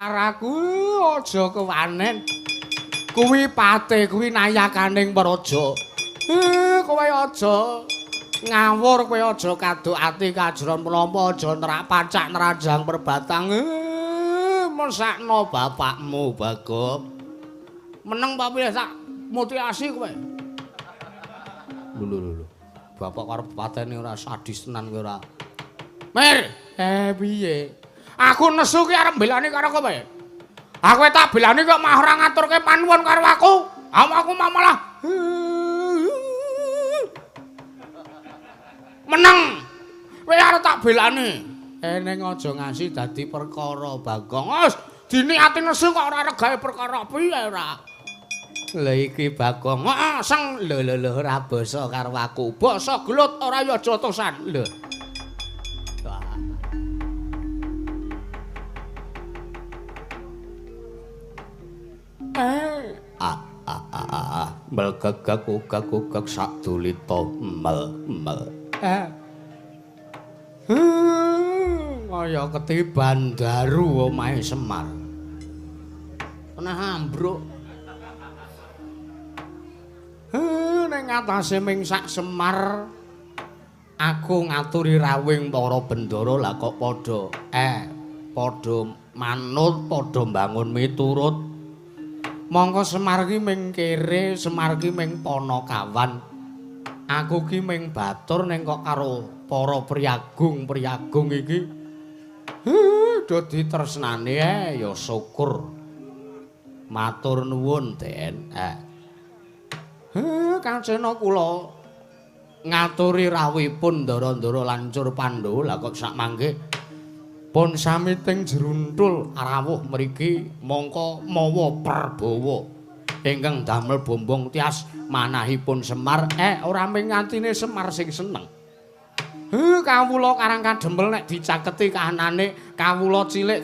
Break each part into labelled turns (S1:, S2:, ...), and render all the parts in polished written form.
S1: Karaku aja kewanen. Kuwi pate kuwi nayakaning praja. Kowe aja ngawur, kowe aja kaduk ati kajron menapa aja nerak pacak neranjang perbatang. Mesakno bapakmu Bagong. Meneng apa piye sak mutiasi kowe. Lho. Bapak karo patene ora sadis tenan kowe ora. Mir, piye? Aku nesu ki arep belani karo kowe. Aku tak belani kok mah ora ngaturke panuwun karo aku. Aku malah meneng. Kowe arep tak belani. Ning aja ngasi dadi perkara Bagong. Wes diniati nesu kok ora arep gawe perkara piye ora. Lha iki Bagong, seng lho ora basa karo aku. Basa glut ora ya jotosan. Lho. Melgegek sak dulita mel. Kaya ketiban daru omahe Semar. Kena ambruk. Ning atase mingsak Semar aku ngaturi rawing para bendara lah kok padha manut padha mbangun miturut. Mongko Semar ki ming kere, Semar ki ming Panakawan. Aku ki ming batur ning kok karo para priyagung iki. Dadi tresnane ya syukur. Matur nuwun, Den. Kancena kula ngaturi rawuhipun ndara-ndara lancur Pandhawa lah kok sak mangke pun sami teng jeruntul rawuh mriki mongko mawa Prabawa ingkang damel bombong tias manahipun Semar ora ming ngantine Semar sing seneng. Kawula karang kadempel nek dicaketi kahanane kawula cilik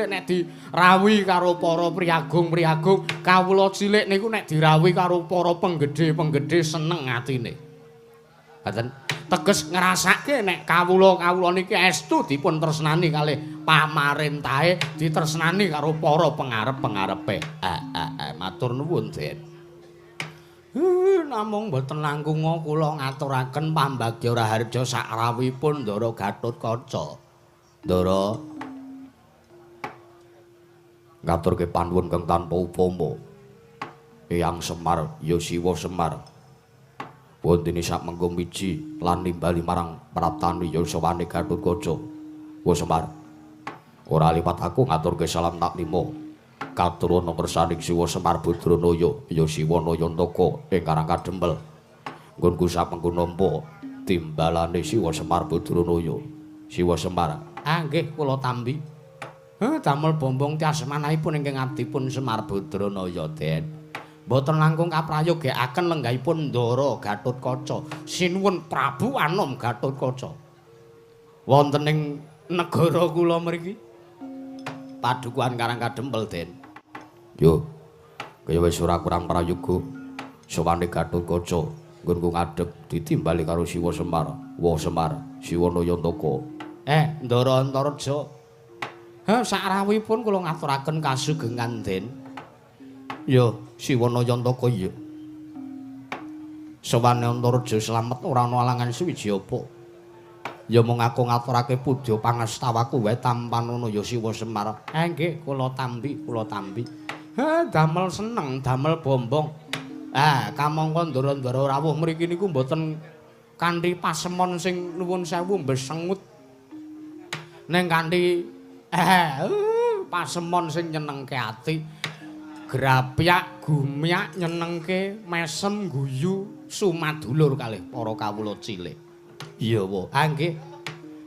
S1: nek dirawuhi karo para priyagung kawula cilik niku nek dirawuhi karo para penggedhe seneng atine. Mboten teges ngrasake nek kawula niki estu dipun tresnani kalih pamarintahe ditresnani karo para pengarep-pengarepe. Matur nuwun, Den. Namung mboten langkung kula ngaturaken pambagya raharja sak rawuhipun Ndara Gatotkaca. Ndara ngaturke panuwun kang tanpa upama. Eyang Semar ya Siwa Semar. Wondene sak mengko miji lan nimbali marang praptani ya sawane Gatotkaca. Wa Semar. Ora liwat aku ngaturke salam taklima. Katurana kersaning Siwa Semar Badranaya ya Siwa Nayantaka ing Karang Kadempel. Nggonku samengko nampa timbalane Siwa Semar Badranaya. Siwa Semar, nggih kula tambi. Damel bombong tias manahipun ingkang abdipun Semar Badranaya, Den. Mboten langkung kaprayogekaken lenggahipun Ndara Gatotkaca. Sinuwun Prabu Anom Gatotkaca. Wonten ing negara kula mriki padukuhan Karang Kadempel, Den. Yo, kaya wis ora kurang prayoga. Sawane Gatotkaca nggonku ngadeg ditimbali karo Siwa Semar. Wa Semar, Siwa Nayantaka. Ndara Antareja. Sak rawuhipun kula ngaturaken kasugengan, Den. Yo, Siwa Nayantaka iya. Sawane Antareja slamet ora ana alangan suwiji apa. Ya mung aku ngaturake pudha pangastawaku wae tampanono ya Siwa Semar. Nggih, kula tambi. Damel seneng, damel bombong. Kamangka ndara-ndara rawuh mriki niku mboten kanthi pasemon sing nuwun sewu mbesengut. Ning kanthi pasemon sing nyenengke ati. Grapyak, gumyak nyenengke, mesem guyu sumadulur kalih para kawula cilik. Iya, wo. Nggih.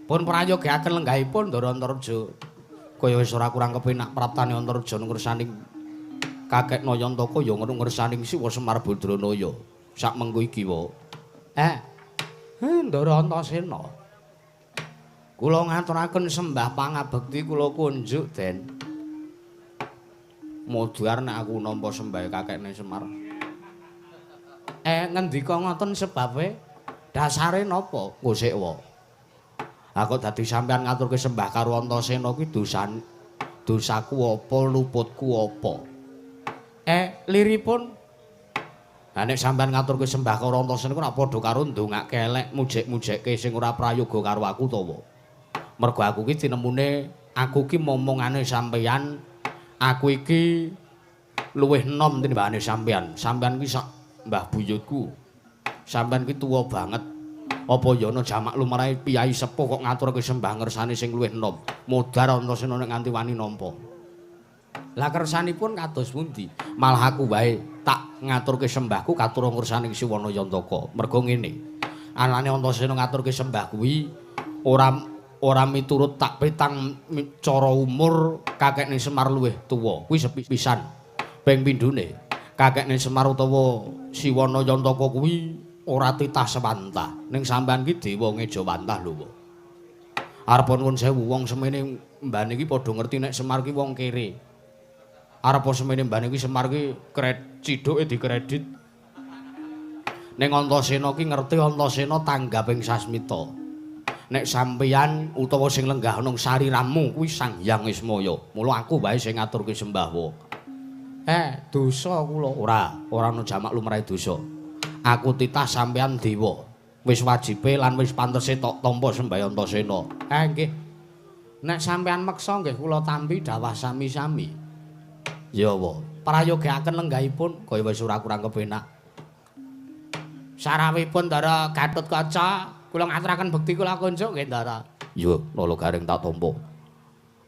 S1: Pun prayogaken lenggahipun Ndara Antareja. Kaya wis ora kurang kepenak praptane Antareja ngersaning Kakek Nayantaka ya ngersaning Siwa Semar Badranaya. Sak mengko iki, wo. Ndara Antasena. Kula ngaturaken sembah pangabekti kula kunjuk, Den. Modar nek aku nampa sembah kakekne Semar. Ngendika ngoten sebabe dasare napa? Ngosik wa. Aku dadi sampean ngaturke sembah karo Antasena kuwi dosaku apa, luputku apa. Liripun nek sampean ngaturke sembah karo Antasena ku ora padha karo ndongake elek mujek-mujekke sing ora prayoga karo aku to, Wo. Mergo aku ki tinemune aku ki momongane sampeyan, aku iki luwih enom tinimbangane sampeyan. Sampeyan ki sak mbah buyutku. Sampeyan ki tuwa banget. Apa ya ana jamak lumrahe piyai sepuh kok ngaturke sembah ngersane sing luwih enom. Modar Antasena nek nganti wani nampa. Lah kersanipun kados pundi? Malah aku wae tak ngaturke sembahku katur ngursane Siwana Yantaka. Mergo ngene. Anane Antasena ngaturke sembah kuwi ora miturut tak petang cara umur kakekne Semar luwih tuwa. Kuwi sepisan. Ping pindhone kakekne Semar utawa Siwana Yantaka kuwi ora titah sewantah. Ning sampean ki dewa ngejawantah lho. Arep nuwun sewu wong semene mbane iki padha ngerti nek Semar ki wong kere. Arep semene mbane iki Semar ki cidhuke dikredit. Ning Antasena ki ngerti Antasena tanggaping sasmita. Nek sampeyan utawa sing lenggah nang sariramu kuwi Sang Hyang Wismaya. Mula aku wae sing ngaturke sembah wae. Dosa kula ora ana jamak lumrahe dosa. Aku titah sampeyan dewa. Wis wajibe lan wis pantese tok tampa sembah Antasena. Nggih. Nek sampeyan meksa nggih kula tampi dawah sami-sami. Ya wa, prayogaken lenggahipun kaya wis ora kurang kepenak. Sarawipun Ndara Gatotkaca, kula ngaturaken bekti kula kunjuk nggih Ndara. Ya, Nala Garing tak tampa.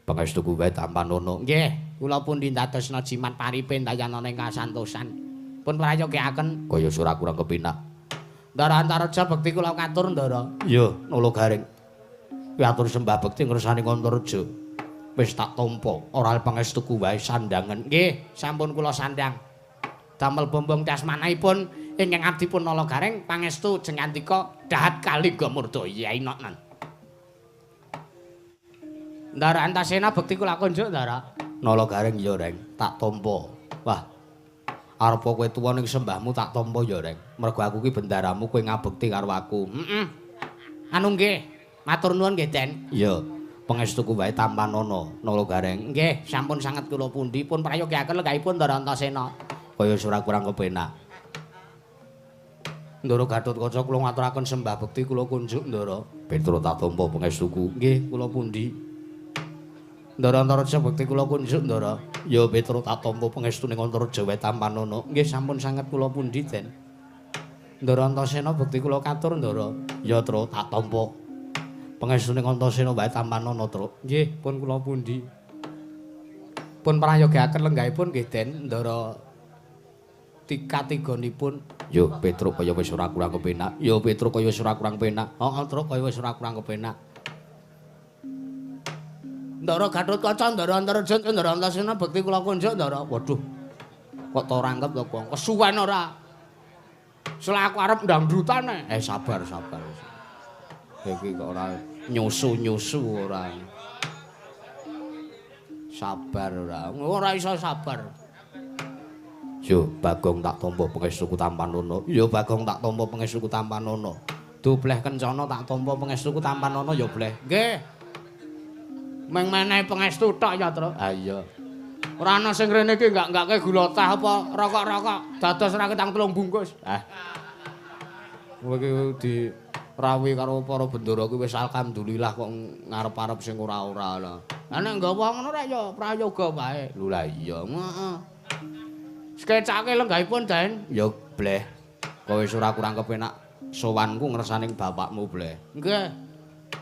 S1: Pangestuku wae Tampanana. Nggih, kula pundi ndadosna jimat paripin dayanana ing kasantosan. Pun prayogaken kaya wis ora kurang kepenak. Ndara Antareja bekti kula katur Ndara. Ya, Nala Garing. Kuwi atur sembah bekti ngersani Antareja. Wis tak tampa, ora pangestuku wae sandangen. Nggih, sampun kula sandang. Damel bombong dasmanahipun ingkang abdipun Nala Garing pangestu jengandika dahat kali gamurda Yai Noknan. Ndara Antasena bekti kula kunjuk Ndara. Nala Garing ya Reng, tak tampa. Wah. Arepa kowe tuwa ning sembahmu tak tampa ya Reng. Mergo aku ki bendaramu kowe ngabekti karo aku. Anu nggih, matur nuwun nggih Den. Iya. Pangestuku wae Tampanana Nala Garing. Nggih, sampun sanget kula pundi pun prayogaken lenggahipun Ndara Antasena. Kaya ora kurang kepenak. Ndara Gatotkaca kula ngaturaken sembah bekti kula kunjuk Ndara. Petruk tak tampa pangestuku. Nggih, kula pundi. Ndara Antareja bekti kula kunjuk Ndara. Ya Petruk tak tampa pangestuning Antareja wae Tampanana. Nggih, sampun sanget kula pundi Den. Ndara Antasena bekti kula katur Ndara. Ya Tru tak tampa. Pangestuning Antasena wae Tampanana Truk. Nggih, pun kula pundi. Pun prayogaken lenggahipun nggih Den Ndara katigonipun. Yo Petruk kaya wis ora kurang kepenak. Yo Petruk kaya wis ora kurang penak. Heeh, Truk kaya wis ora kurang kepenak. Ndara Gatotkaca, Ndara Antareja, Ndara Antasena bekti kula kunjuk Ndara. Waduh. Kok to rangkep to, Kong? Kesuwen ora? Selak aku arep ndangdrutane. Sabar. Iki kok ora nyusu ora. Sabar ora. Ora iso sabar. Yo Bagong tak tampa pangestuku Tampanana. Yo Bagong tak tampa pangestuku Tampanana. Dubleh kencana tak tampa pangestuku Tampanana ya bleh. Nggih. Meng menehi pangestu tok ya, Tru. Ha iya. Ora ana sing rene iki enggak gula teh apa rokok-rokok. Dados ra ketang 3 bungkus. Kowe iki dirawuhi karo para bendara kuwi wis alhamdulillah kok ngarep-arep sing ora-ora lho. Lah nek nggawa ngono rek ya prayoga wae. Lho lah iya, heeh. Skecake lenggahipun, Den. Ya bleh. Kowe wis ora kurang kepenak sowanku ngersaning bapakmu, bleh. Nggih.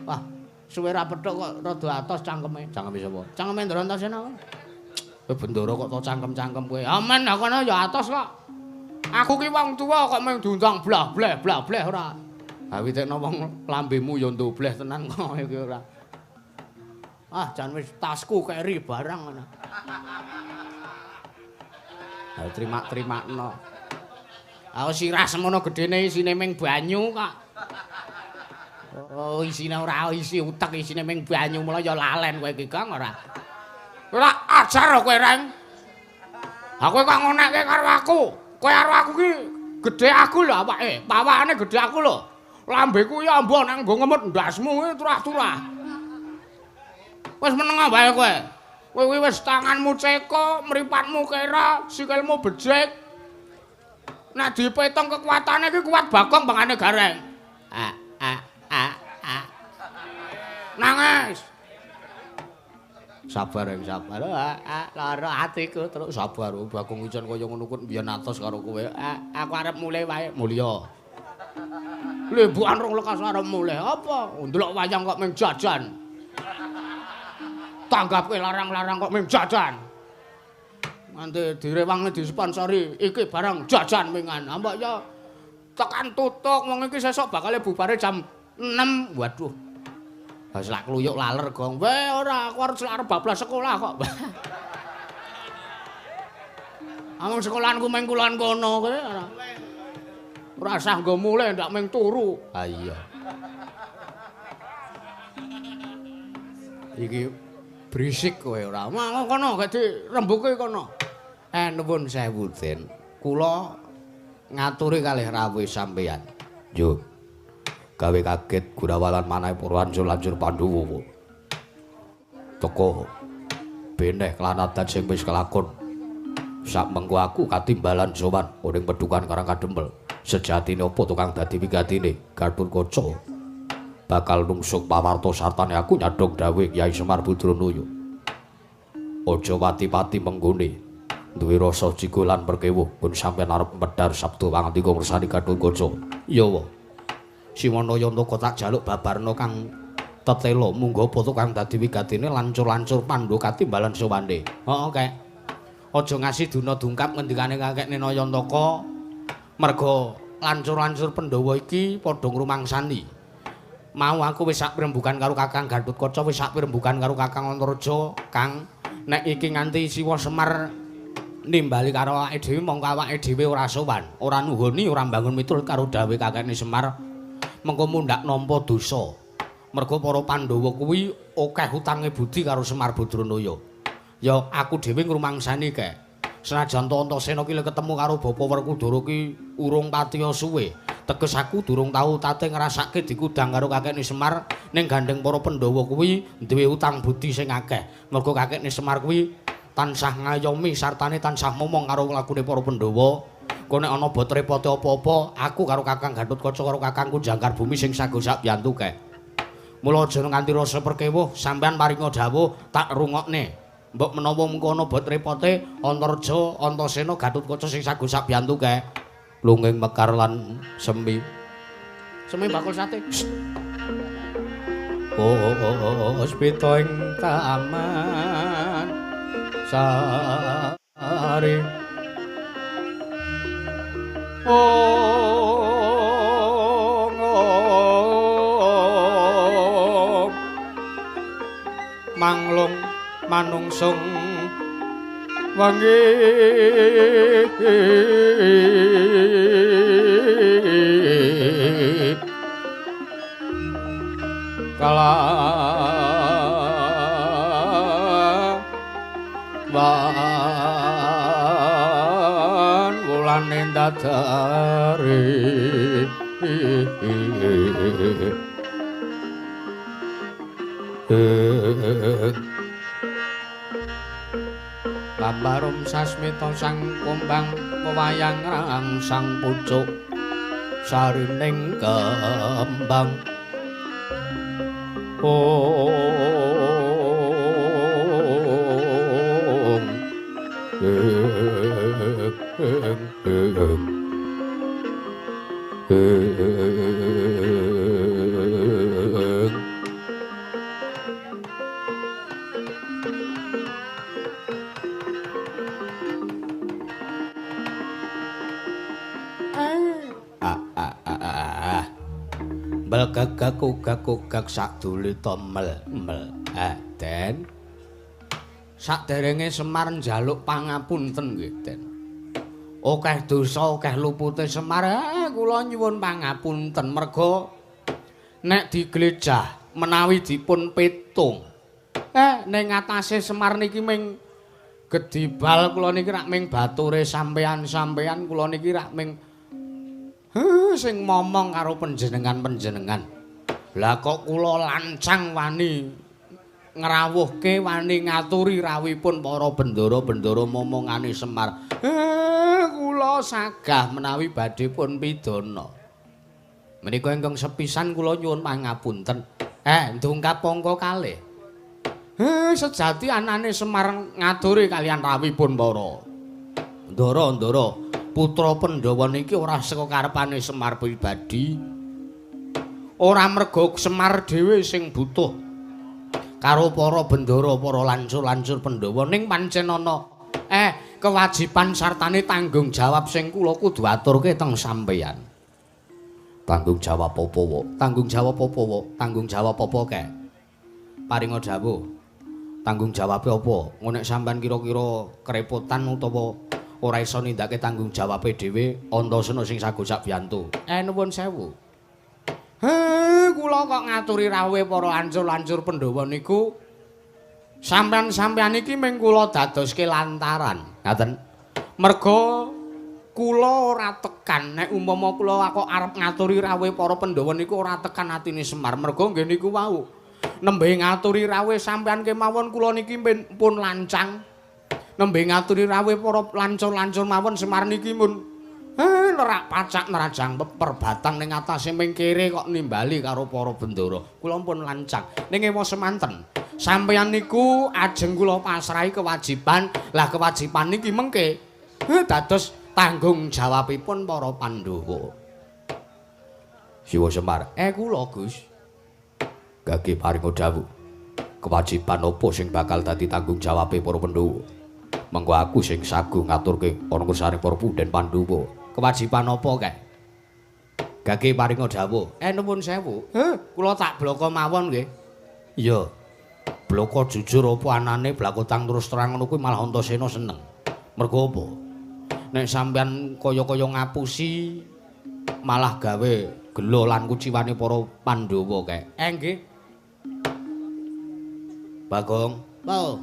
S1: Wah, suwe ra pethuk kok rada atos cangkeme. Cangkeme sapa? Cangkeme Ndara Antasena. Kowe bendara kok to cangkem-cangkem kowe. Amen aku ana ya atos kok. Aku ki wong tuwa kok mung diundang blah-bleh ora. Ha witekno wong lambemu ya ndobleh tenan kok iki ora. Jan wis tasku keri barang ngono. Ha terima-termakno. Aku sirah semono gedene isine ming banyu kok. Oh, isine ora isi utek, isine ming banyu mula ya lalen kowe iki, Kang, ora. Ora ajar kowe, Reng. Ha kowe kok ngonekke karo aku. Kowe karo aku ki gedhe aku lho awake, pawakane gedhe aku lho. Lambeku ya ambo nang nggo ngemut ndasmu turah-turah. Wis meneng wae kowe.
S2: Kowe wis tanganmu ceko, mripatmu kera, sikilmu becik. Nek dipetung kekuatane iki kuat Bagong bangane gareng. Nangis.
S1: Sabar ing sabar. Lara atiku terus sabar. Bagong Ijen kaya ngono kuwi mbiyen atos karo kowe.
S2: Aku arep mulih wae. Mulya. Lho bukan rong lekas arep mulih apa? Ndelok wayang kok mung jajan. Tanggapke larang-larang kok mung jajan. Nganti direwangi disponsori iki barang jajan mingan. Mbok ya tekan tutuk wong iki sesuk bakal bubare jam 6. Waduh. Wis lak kluyuk laler gong. Weh ora aku arep bablas sekolah kok. Amung sekolahanku mung kulon kono kowe ora. Ora usah nggo mulih ndak mung turu.
S1: Ah iya. Iki berisik kowe ora.
S2: Mau kono gak dirembuke kono.
S1: Nuwun sewu Den. Kula ngaturi kalih rawuh sampeyan. Yo. Gawe kaget Gurawalan manahe Purwanjo lanjur Pandhawa. Teko beneh klanadan sing wis kelakon. Sak mengko aku katimbalan sowan ning Pedukan Karang Kadempel. Sejatine apa tukang dadi wigatine Gatotkaca bakal nungsuk pawarta sartane aku nyadhong dawuh Kyai Semar Badranaya. Aja pati-pati menggone duwe rasa jigo lan perkewuh pun sampeyan arep medhar sabda pangantika ngersani Gatotkaca. Iya wa. Siwana Yantaka tak jaluk babarna kang tetela munggo apa tukang dadi wigatine lancur-lancur pandha katimbalan sowane. Heeh kek. Aja ngasih duna dungkap ngendikane kakekne Nayantaka. Merga lancur-lancur Pandhawa iki padha ngrumangsani. Mau aku wis sak pirembugan karo Kakang Gatotkaca, wis sak pirembugan karo Kakang Antaraja, Kang. Nek iki nganti Siwa Semar nimbali karo awake dhewe mongko awake dhewe ora sowan, ora nuhoni, ora mbangun miturut karo dawuhe kakekne Semar, mengko mundhak nampa dosa. Merga para Pandhawa kuwi akeh utange budi karo Semar Badranaya. Ya aku dhewe ngrumangsani kek. Senajan Antasena ki ketemu karo Bapa Werkudara ki urung patiya suwe. Teges aku durung tau tate ngrasake dikudang karo kakekne Semar ning gandeng para Pandhawa kuwi duwe utang budi sing akeh. Merga kakekne Semar kuwi tansah ngayomi sartane tansah momong karo lakune para Pandhawa. Kok nek ana bot repote apa-apa, aku karo Kakang Gatotkaca karo Kakangku Jangkar Bumi sing sago-sak biyantu kek. Mula aja nganti rasa perkewuh, sampean paringa dawuh tak rungokne. Mbok menawa mengko ana bot repote Antarja, Antasena, Gatotkaca sing sago-sak biyantu kek. Lunging mekar lan semi.
S2: Semi bakul sate.
S1: Puspita ing taman sari. Manglung manungsung wangi kala wan wulane dadari Babarum sasmita sang kumbang wayang rangsang pucuk sarining kembang Gagak sadule tomel Den saderenge Semar njaluk pangapunten nggih Den. Akeh dosa akeh lupute Semar kula nyuwun pangapunten merga nek diglejah menawi dipun petung ning atase Semar niki ming gedibal kula niki rak ming bature sampean kula niki rak ming sing momong karo panjenengan. Lah kok kula lancang wani
S2: ngrawuhke wani ngaturi rawuhipun para bendara-bendara momongane Semar. Kula sagah menawi badhe pun pidana. Menika ingkang sepisan kula nyuwun pangapunten. Ndungkap pangka kalih. Sejati anane Semar ngaturi kalian rawuhipun para Ndara, putra Pandhawa niki ora saka karepane Semar pribadi. Ora merga Semar dhewe sing butuh karo para bendara, para lancur-lancur Pandhawa ning pancen ana kewajiban sartane tanggung jawab sing kula kudu aturke teng sampeyan. Tanggung jawab apa wae? Tanggung jawab apa wae? Tanggung jawab apa kae? Paringa dawuh. Tanggung jawabe apa? Ngono nek sampean kira-kira kerepotan utawa ora iso nindakake tanggung jawabe dhewe, Antasena sing sagosak biyantu. Nuwun sewu. Kula kok ngaturi rawuhe para lancur-lancur Pandhawa niku sampean-sampean iki mung kula dadoske lantaran. Ngaten. Merga kula ora tekan nek umpama kula kok arep ngaturi rawuhe para Pandhawa niku ora tekan atine Semar. Merga nggih niku wau. Nembe ngaturi rawuhe sampean kemawon kula niki pun lancang. Nembe ngaturi rawuhe para lancur-lancur mawon Semar niki mun nerak pacak nerajang perbatang ning atase mengkere kok nimbali karo para bendara. Kula pun lancang. Ning ewa semanten, sampeyan niku ajeng kula pasrahi kewajiban. Lah kewajiban niki mengke dados tanggung jawabipun para Pandhawa. Siwa Semar, kula Gus. Gage paringa dawuh. Kewajiban apa sing bakal dadi tanggung jawabe para Pandhawa? Mengko aku sing sagu ngaturke ana ngersane para Punden Pandhawa. Kewajiban apa kae? Gage paringa dawuh. Nuwun sewu. Kula tak bloko mawon nggih. Iya. Bloko jujur apa anane blakotang terus terang ngono kuwi malah Antasena seneng. Mergo apa? Nek sampeyan kaya-kaya ngapusi malah gawe gelo lan kuciwane para Pandhawa kae. Nggih. Bagong. Po.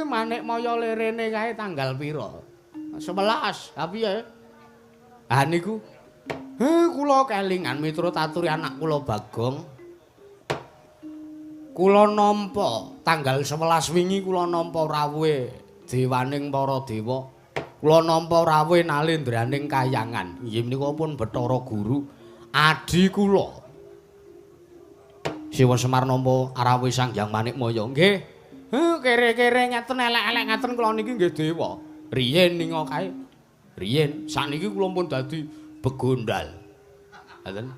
S2: Manik Maya lerene kae tanggal pira? 11. Ha piye? Ha niku. Kula kelingan miturut aturi anak kula Bagong. Kula nampa tanggal 11 wingi kula nampa rawuhe dewaning para dewa. Kula nampa rawuhe nalendraning kayangan. Inggih menika pun Bathara Guru adi kula. Siwa Semar nampa rawuhe Sanghyang Manikmaya. Nggih. Kere-kere ngeten elek-elek ngaten kula niki nggih dewa. Riyen ninga kae. Riyen sakniki kula pun dadi begondal. Ngoten.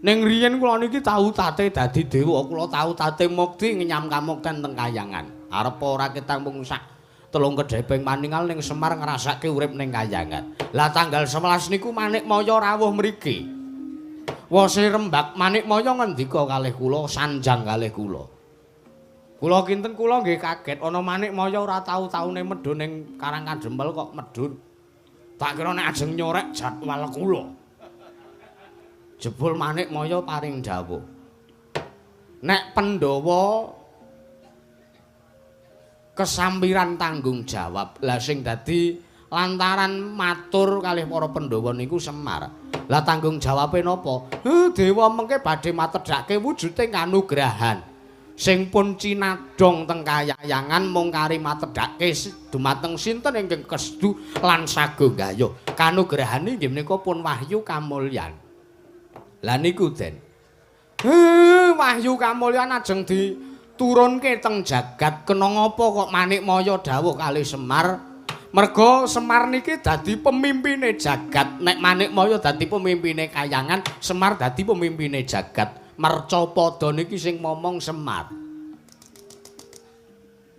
S2: Ning riyen kula niki tau tate dadi dewa, kula tau tate mukti ngenyam kamukten teng kayangan. Arep ora ketang mung sak telung kedheping maningal ning Semar ngrasake urip ning kayangan. Lah tanggal 11 niku Manikmaya rawuh mriki. Wose Rembag Manikmaya ngendika kalih kula, sanjang kalih kula. Kula kinten kula nggih kaget ana Manikmaya ora tau-taune medhun ning Karangkandempel kok medhun. Tak kira nek ajeng nyorek jadwal kula. Jebul Manikmaya paring dawuh. Nek Pandhawa kesampiran tanggung jawab. Lah sing dadi lantaran matur kalih para Pandhawa niku Semar. Lah tanggung jawabe napa? Dewa mengke badhe matedhake wujuding kanugrahan. Sing pun cinadong teng kayangan mung kari matedhake dumateng sinten ingkang kestu lan sago gayuh. Kanugrahane nggih menika pun wahyu kamulyan. Lah niku Den. Wahyu kamulyan ajeng diturunke teng jagat kena ngapa kok Manikmaya dawuh kalih Semar? Merga Semar niki dadi pemimpine jagat. Nek Manikmaya dadi pemimpine kayangan, Semar dadi pemimpine jagat. Marcapada niki sing momong Semar.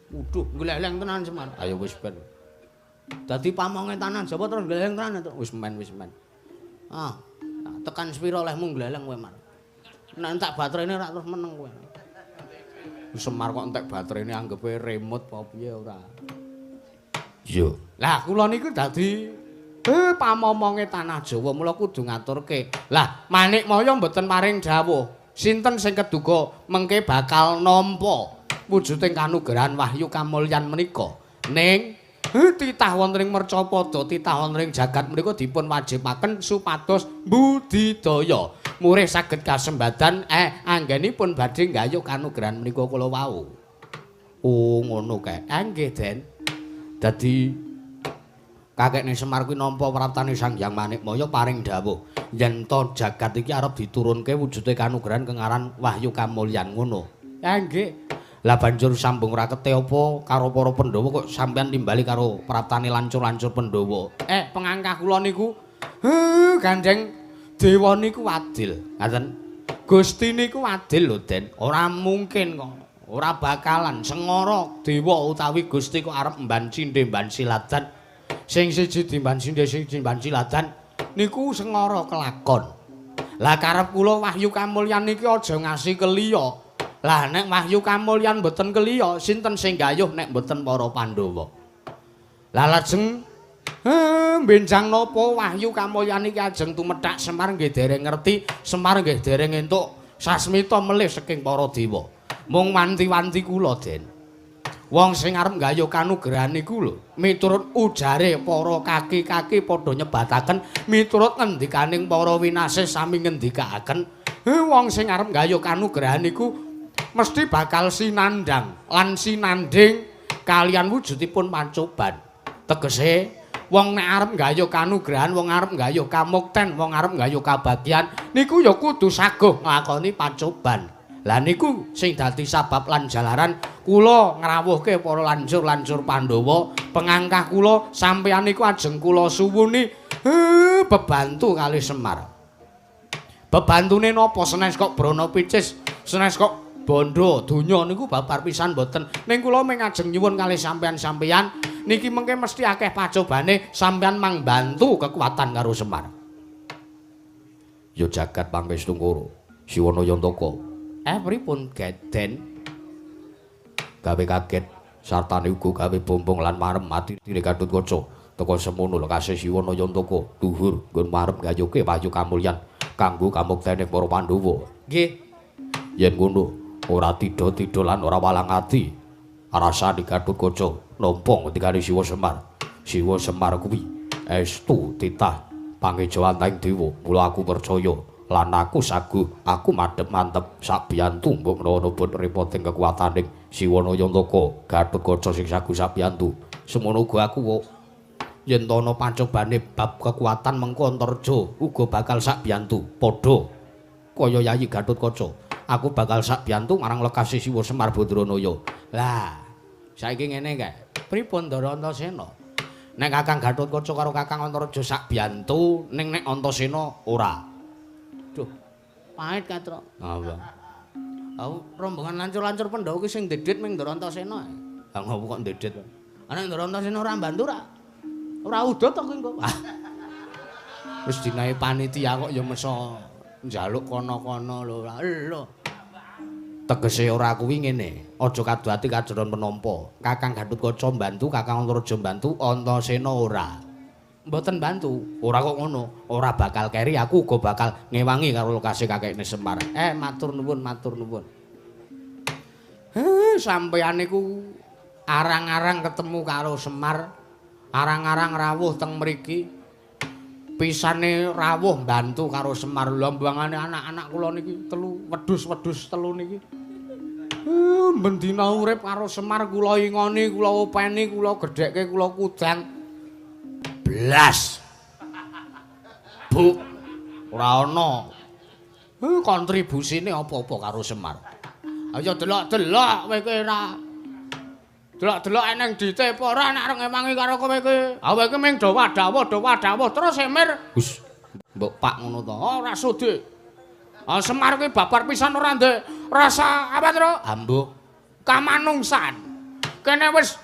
S2: Waduh, gleleng tenan Semar. Ayo wis ben. Dadi pamonge tanah Jawa terus gleleng tenan to. Wis men. Tekan sepira olehmu gleleng kowe, Mar. Nek entek baterene ora terus meneng kowe. Semar kok entek baterene anggepe remote apa piye ora. Iya. Lah kula niku dadi pamomonge tanah Jawa mula kudu ngaturke. Lah Manikmaya mboten paring dawuh. Sinten sing keduga mengke bakal nampa wujuding kanugrahan wahyu kamulyan menika. Ning titah wonten ing Mercapada, titah wonten ing jagat menika dipun wajibaken supados budidaya. murih saged kasembadan anggenipun badhe nggayuh kanugrahan menika kula wau. Oh ngono kae. Nggih, Den. Dadi kakekne Semar kuwi nampa praptane Sang Hyang Manikmaya paring dawuh yen to jagat iki arep diturunke wujude kanugrahan kengaran Wahyu Kamulyan ngono. Nggih. Lah banjur sambung rakete apa karo para Pandhawa kok sampean timbali karo praptane lancur-lancur Pandhawa. Pengangkah kula niku gandeng dewa niku adil. Ngaten. Gusti niku adil lho, Den. Ora mungkin kok. Ora bakalan sengara dewa utawi Gusti kok arep mban cindhe mban siladan. Sing siji dimban cindhe sing dimban siladan niku sengara kelakon. Lah karep kula Wahyu Kamulyan niki aja ngasih keliya. Lah nek Wahyu Kamulyan mboten keliya, sinten sing gayuh nek mboten para Pandhawa. Lah lajeng benjang napa Wahyu Kamulyan iki ajeng tumethak Semar nggih dereng ngerti, Semar nggih dereng entuk sasmita melih saking para dewa. Mung wanti-wanti kula, Den. Wong sing arep gayuh kanugrahan niku lho, miturut ujare para kaki-kaki padha nyebataken, miturut ngendikaning para winasih sami ngendikaaken, wong sing arep gayuh kanugrahan niku mesti bakal sinandang lan sinanding kalian wujudipun pancoban. Tegese wong nek arep gayuh kanugrahan, wong arep gayuh kamukten, wong arep gayuh kabagyan niku ya kudu saguh nglakoni pancoban. Lah niku sing dadi sabab lan jalaran kula ngrawuhke para lancur-lancur Pandhawa, pengangkah kula sampeyan niku ajeng kula suwuni bebantu kali Semar. Bebantune napa senes kok brana picis, senes kok bondo donya niku babar pisan mboten. Ning kula mung ajeng nyuwun kalih sampeyan-sampeyan niki mengke mesti akeh pacobane sampeyan mang bantu kekuatan karo Semar. Ya jagat pangwis tungkuru. Siwana Yantaka. Pripun Den? Gawe kaget sartane uga gawe bombong lan marem mati dire Gatotkaca. Teka semono lekase Siwana Yantaka duhur nggon marem gayuhke Wahyu Kamulyan kanggo kamuktening para Pandhawa. Nggih. Yen ngono ora tida-tida lan ora walang ati rasane Gatotkaca nampa ngendikane Siwa Semar. Siwa Semar kuwi estu titah pangejawantaning dewa. Mula aku percaya lan aku saguh, aku madhep mantep sak biyantu mbok menawa pun repoting kekuataning Siwana Yantaka Gatotkaca sing saguh sak biyantu. Semono uga aku kok yen ana pancobane bab kekuatan mengko Antarja uga bakal sak biyantu padha kaya Yayi Gatotkaca. Aku bakal sak biyantu marang lekase Siwa Semar Badranaya. Lah, saiki ngene kae. Pripun Ndara Antasena? Nek Kakang Gatotkaca karo Kakang Antarja sak biyantu, ning nek Antasena ora. Duh, pahit Katra. Apa? Aku rombongan lancur-lancur Pandhawa ki sing ndedit ming Ndara Antasena. Lah ngopo kok ndedit? Ana Ndara Antasena ora mbantu ra? Ora udo to kowe engko. Wis dinae panitia kok ya mesa njaluk kono-kono lho. Tegese ora kuwi ngene, aja kaduati kajeron penampa. Kakang Gatotkaca mbantu, Kakang Antarja mbantu, Antasena ora. Mboten bantu. Ora kok ngono, ora bakal keri, aku uga bakal ngewangi karo lokasi kakekne Semar. Matur nuwun, matur nuwun. Sampeyan niku arang-arang ketemu karo Semar, arang-arang rawuh teng mriki. Pisane rawuh bantu karo Semar lombangane anak-anak kula niki telu wedhus-wedhus telu niki. Bendina urip karo Semar kula ingoni, kula openi, kula gedhekke, kula kudang. Blas. Bu, ora ana. Kontribusine apa-apa karo Semar. Ayo delok-delok kowe kowe ora. Delok-delok eneng dite apa ora nek arep ngemangi karo kowe kowe. Kowe iki ming do wadhawuh terus Semir. Gus, mbok Pak ngono to. Ora sudi. Semar kuwi babar pisan ora ndek rasa apa to? Ambuh. Kamanungsan. Kene wis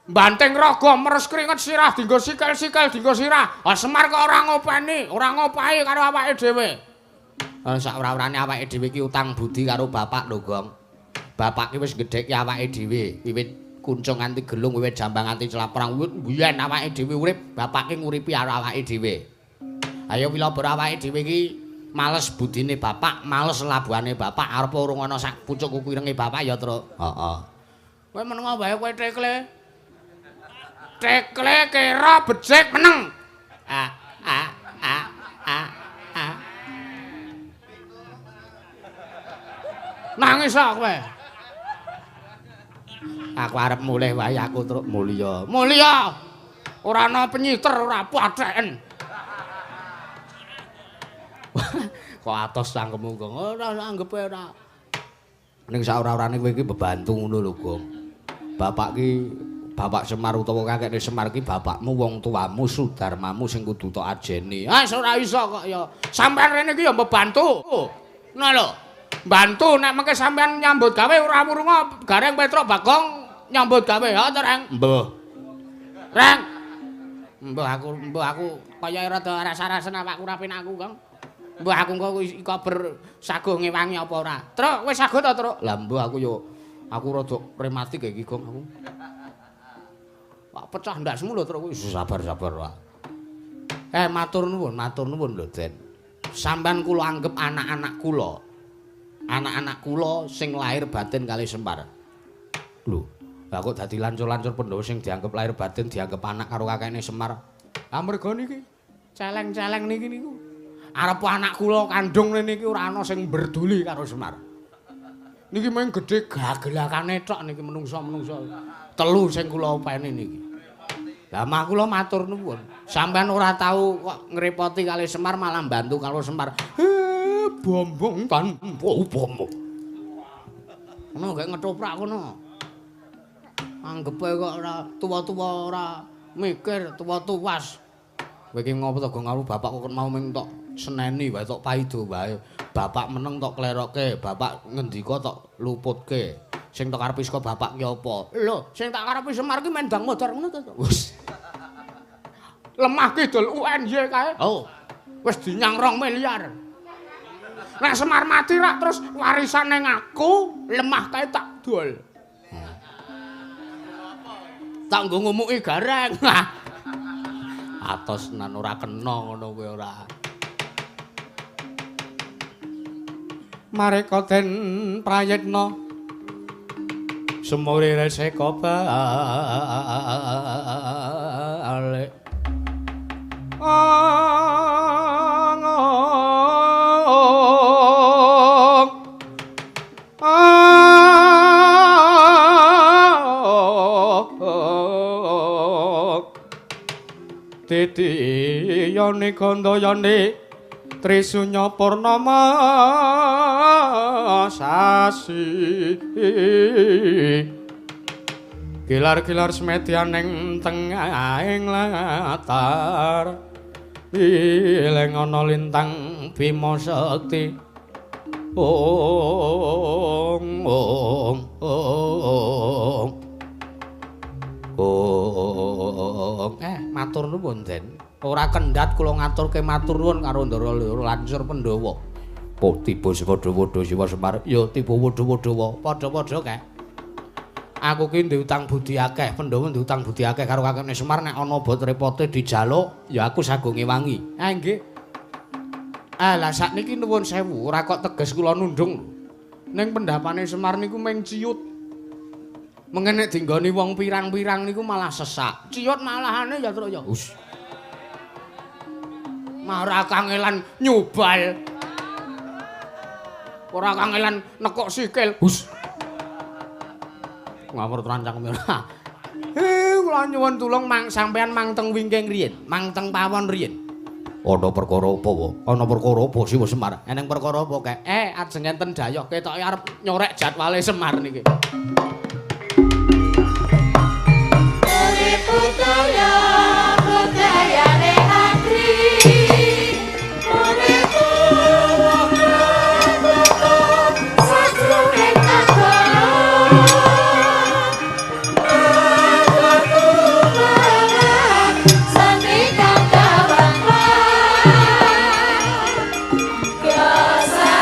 S2: banting raga meres keringet sirah dinggo sikil-sikil dinggo sirah. Semar kok ora ngopeni, ora ngopahi karo awake dhewe. Sak ora-orane awake dhewe iki utang budi karo bapak lho, Gong. Bapak ki wis gedhekke awake dhewe wiwit kuncung nganti gelung wiwit jambang nganti celaprang wiwit biyen awake dhewe urip bapak ki nguripi karo awake dhewe. Ayo mila bar awake dhewe iki males budine bapak, males labuhane bapak arep urung ana sak pucuk kuku irenge bapak ya, Tru. Heeh. Kowe meneng wae kowe tekle. Tekle kira becik meneng. Nangis kowe. Aku arep mulih wae aku truk mulya. Mulya. Ora ana penyiter, ora patheken. Kok atos cangkemmu, Gong? Ora anggepe ora. Ning sak ora-orane kowe iki bebantu ngono lho, Gong. Bapak Semar utawa kakekne Semar ki bapakmu wong tuamu Sudarmamu sing kudu tok ajeni. Ah ora iso kok ya. Sampeyan rene iki ya mbebantu. Ngono lho. Bantu nek mengke sampeyan nyambut gawe ora wurunga Gareng Petro Bagong nyambut gawe ha to, Reng? Mbah. Reng. Mbah aku kaya rada rasa-rasen awakku ora penakku, Kang. Mbah aku engko iko bersaguh ngewangi apa ora? Truk, wis saguh to, Truk? Lah mbah aku rada rematik iki, Gong aku. Pak pecah ndasmu lho, Truk. Wis sabar-sabar wae. Matur nuwun lho, Den. Sampeyan kula anggap anak-anak kula. Anak-anak kula sing lahir batin kali Semar. Lho, lah kok dadi lancur-lancur Pandhawa sing dianggep lahir batin dianggep anak karo kakekne Semar. Lah mergo niki celeng-celeng niki niku. Arep anak kula kandung niki ora ana sing berduli karo Semar. Niki mung gedhe gagelakane tok niki menungso-menungso. Telu sing kula openi niki. Lah mah kula matur nuwun. Sampeyan ora tau kok ngrepoti kali Semar malah bantu karo Semar. Bombong tanpa upama. Ngono gek ngetoprak kono. Anggepe kok ora tuwa-tuwa ora mikir, tuwa-tuwas. Kowe iki ngopo to Gong karo bapak kok mau ming tok seneni wae tok paido wae. Bapak meneng tok kleroke, bapak ngendika tok luputke. Sing tok karepe saka bapak ki apa? Lho, sing tak karepe Semar ki main dang motor ngono to. Wis. Lemah kidul UNY kae. Oh. Wis dinyang 2 miliar. Nek Semar mati rak terus warisan ning aku, lemah kae tak dol. Tak nggo ngumuki Gareng. Atos nan ora kena ngono kowe ora. Mareka den prayekna sumure reseka balik. Titi yoni kondo yoni Trisunya Purnama sasi Gilar-gilar semedyan ning tengahing latar ileng ana lintang Bima Sekti matur nuwun Den. Ora kendhat kula ngaturke matur nuwun karo Ndara Lancur Pandhawa. Po tiba Siwadha-wadha Siwa Semar, ya tiba Wadha-wadha padha-padha kae. Aku ki ndek utang budi akeh, Pandhawa ndek utang budi akeh karo kakekne Semar nek ana bot repote dijaluk, ya aku sago ngewangi. Nggih. Lah sakniki nuwun sewu, ora kok teges kula nundung. Ning pendapane Semar niku mung ciut. Mengene dinggoni wong pirang-pirang niku malah sesak. Ciut malahane ya Truk ya. Us. Ora kangelan nyubal. Ora kangelan nekuk sikil. Hus. Ngawur trancang ora. Kula nyuwun tulung sampean mangteng wingking riyin, mangteng pawon riyin. Ana perkara apa wae? Ana perkara apa Siwa Semar? Eneng perkara apa kae? Ajeng enten dayoh ketoke arep nyorek jadwale Semar niki. Budayane antri
S3: Biasa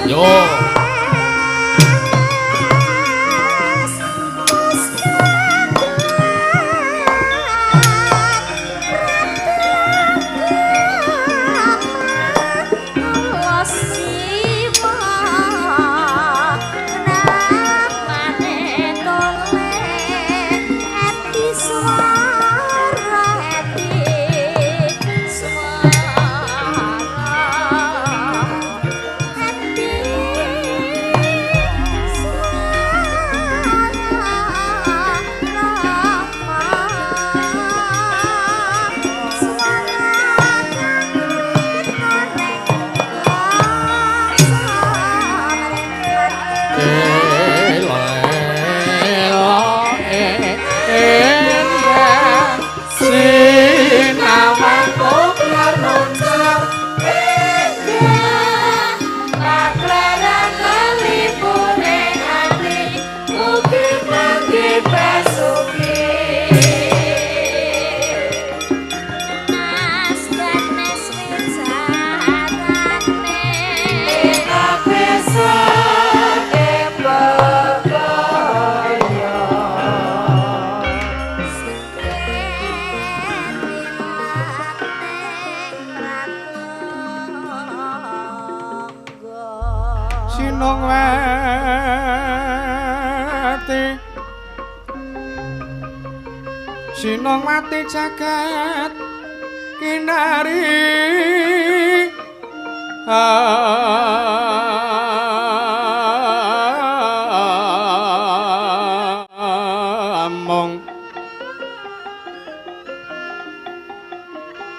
S1: Yo. Sinong mati jagat kinari among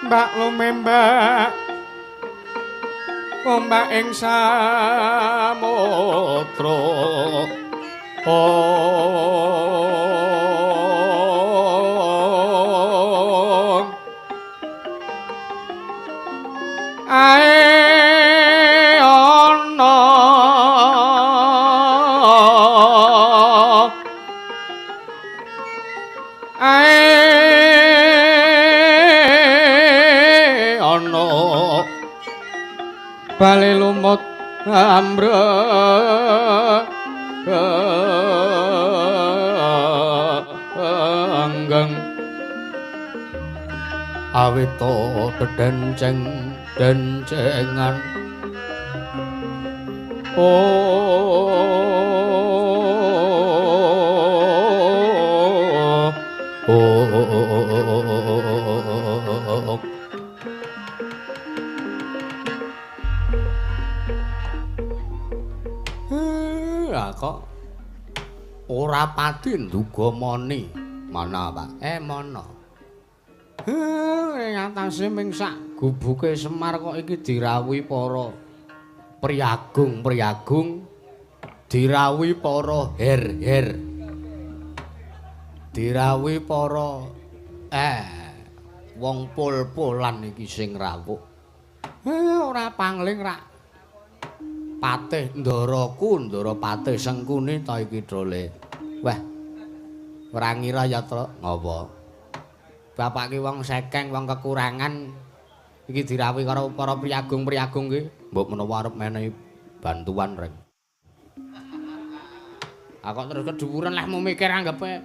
S1: mbak lumembak ombak ing samudra ae ana bali lumut ambrenggang awita dedenceng dencengan kok ora pati nduga moni mana Pak mono ing atase ming sak gubuke Semar kok iki dirawuhi para priyagung dirawuhi para her-her dirawuhi para wong pol-polan iki sing rawuh ora pangling rak Patih Ndaraku Ndara Patih Sengkuni ta iki dole wah ora ngira ya Tru ngapa bapak ki wong sekeng wong kekurangan iki dirawuhi karo para priyagung-priyagung ki mbok menawa arep menehi bantuan reng kok terus kedhuwuran lah mau mikir anggepe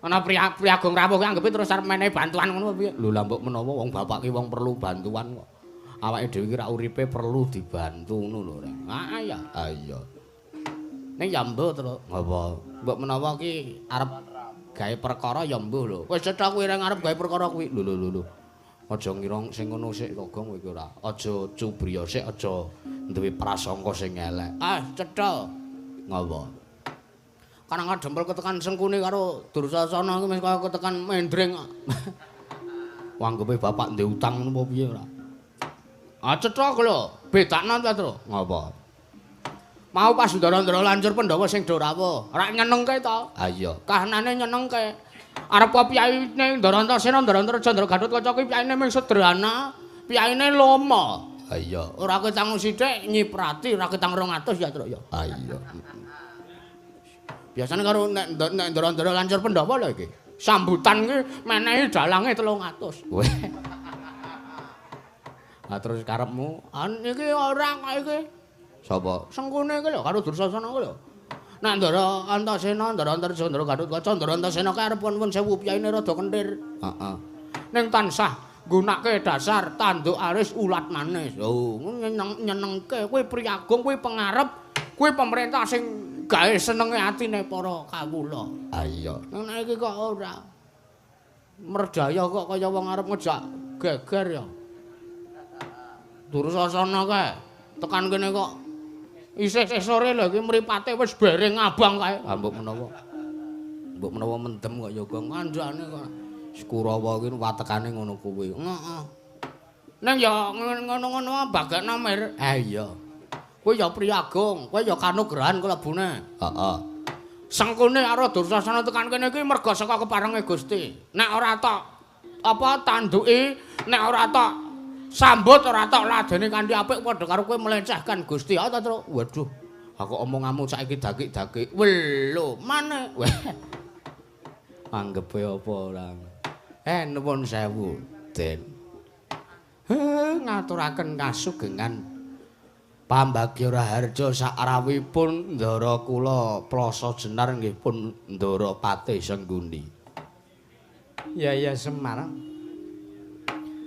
S1: ana priyagung rawuh ki anggepe terus arep menehi bantuan ngono piye lho lah mbok menawa wong bapak ki wong perlu bantuan kok awake dhewe ki ra uripe perlu dibantu ngono lho reng iya ning ya mbuh terus ngapa mbok menawa ki arep gawe perkara ya mbuh lho wis cetha kuwi reng arep gawe perkara kuwi lho aja ngira sing ngono sik to gong kowe iki ora aja cubriya sik aja duwe prasangka sing elek cetha ngapa karang dempel ketekan Sengkuni karo Dursasana iki wis kaya ketekan Mendring wanggepe bapak ndek utang ngono apa piye ora cetha lho bedakno ta Tru ngapa mau pas Ndara-ndara lancur Pandhawa sing do rawuh ora nyenengke to iya kahanane nyenengke
S2: Arep piyaine Ndarantasena Ndarantara Candra Gatotkaca ki piyaine mung sederhana, piyaine lomo.
S1: Ha iya.
S2: Ora ketang sithik nyiprati, ora ketang 200 ya, Tru ya.
S1: Ha iya.
S2: Biasane karo nek Ndarantara Lancur Pandhawa lho iki. Sambutan ki menehi dalange 300.
S1: Weh.
S2: Lah terus karepmu, iki ora kok iki.
S1: Sapa?
S2: Sengkune iki lho karo Dursasana iki lho. Nek Ndara Antasena, Ndara Antarsandra Gatotkaca, Ndara Antasena kae arep pun sewu piyaine rada kenthir.
S1: Heeh.
S2: Ning tansah nggunakake dasar tanduk aris ulat manis. Oh, nyenengke kuwi priyagung, kuwi pangarep, kuwi pemerintah sing gawe senenge atine para kawula.
S1: Ha iya.
S2: Nek iki kok ora. Merdaya kok kaya wong arep ngejak geger ya. Dursasana kae tekan kene kok isih sore lho iki mripate wis bereng abang kae. Ah mbok menawa. Mbok menawa mendem kok ya Gong kandhane kok. Kurawa iki watekane ngono kuwi. Heeh. Neng ya ngono-ngono bagana mir. Ah iya. Kowe ya priyagung, kowe ya kanugrahan kelebune.
S1: Heeh.
S2: Sengkune karo Dursasana tekan kene iki merga saka keparenge Gusti. Nek ora tok apa tanduki, nek ora tok sambut ora tok ladeni kanthi apik padha karo kowe melecehkan Gusti. Ha ta, Tru? Waduh. Aku omonganmu saiki dakik-dakik. Welo, maneh. Anggepe apa ora? Nuwun sewu, Den. Ngaturaken kasugengan Pambagya Raharja sakrawipun ndara kula Plasa Jenar nggih pun ndara Patih Sengguni. Ya Semar.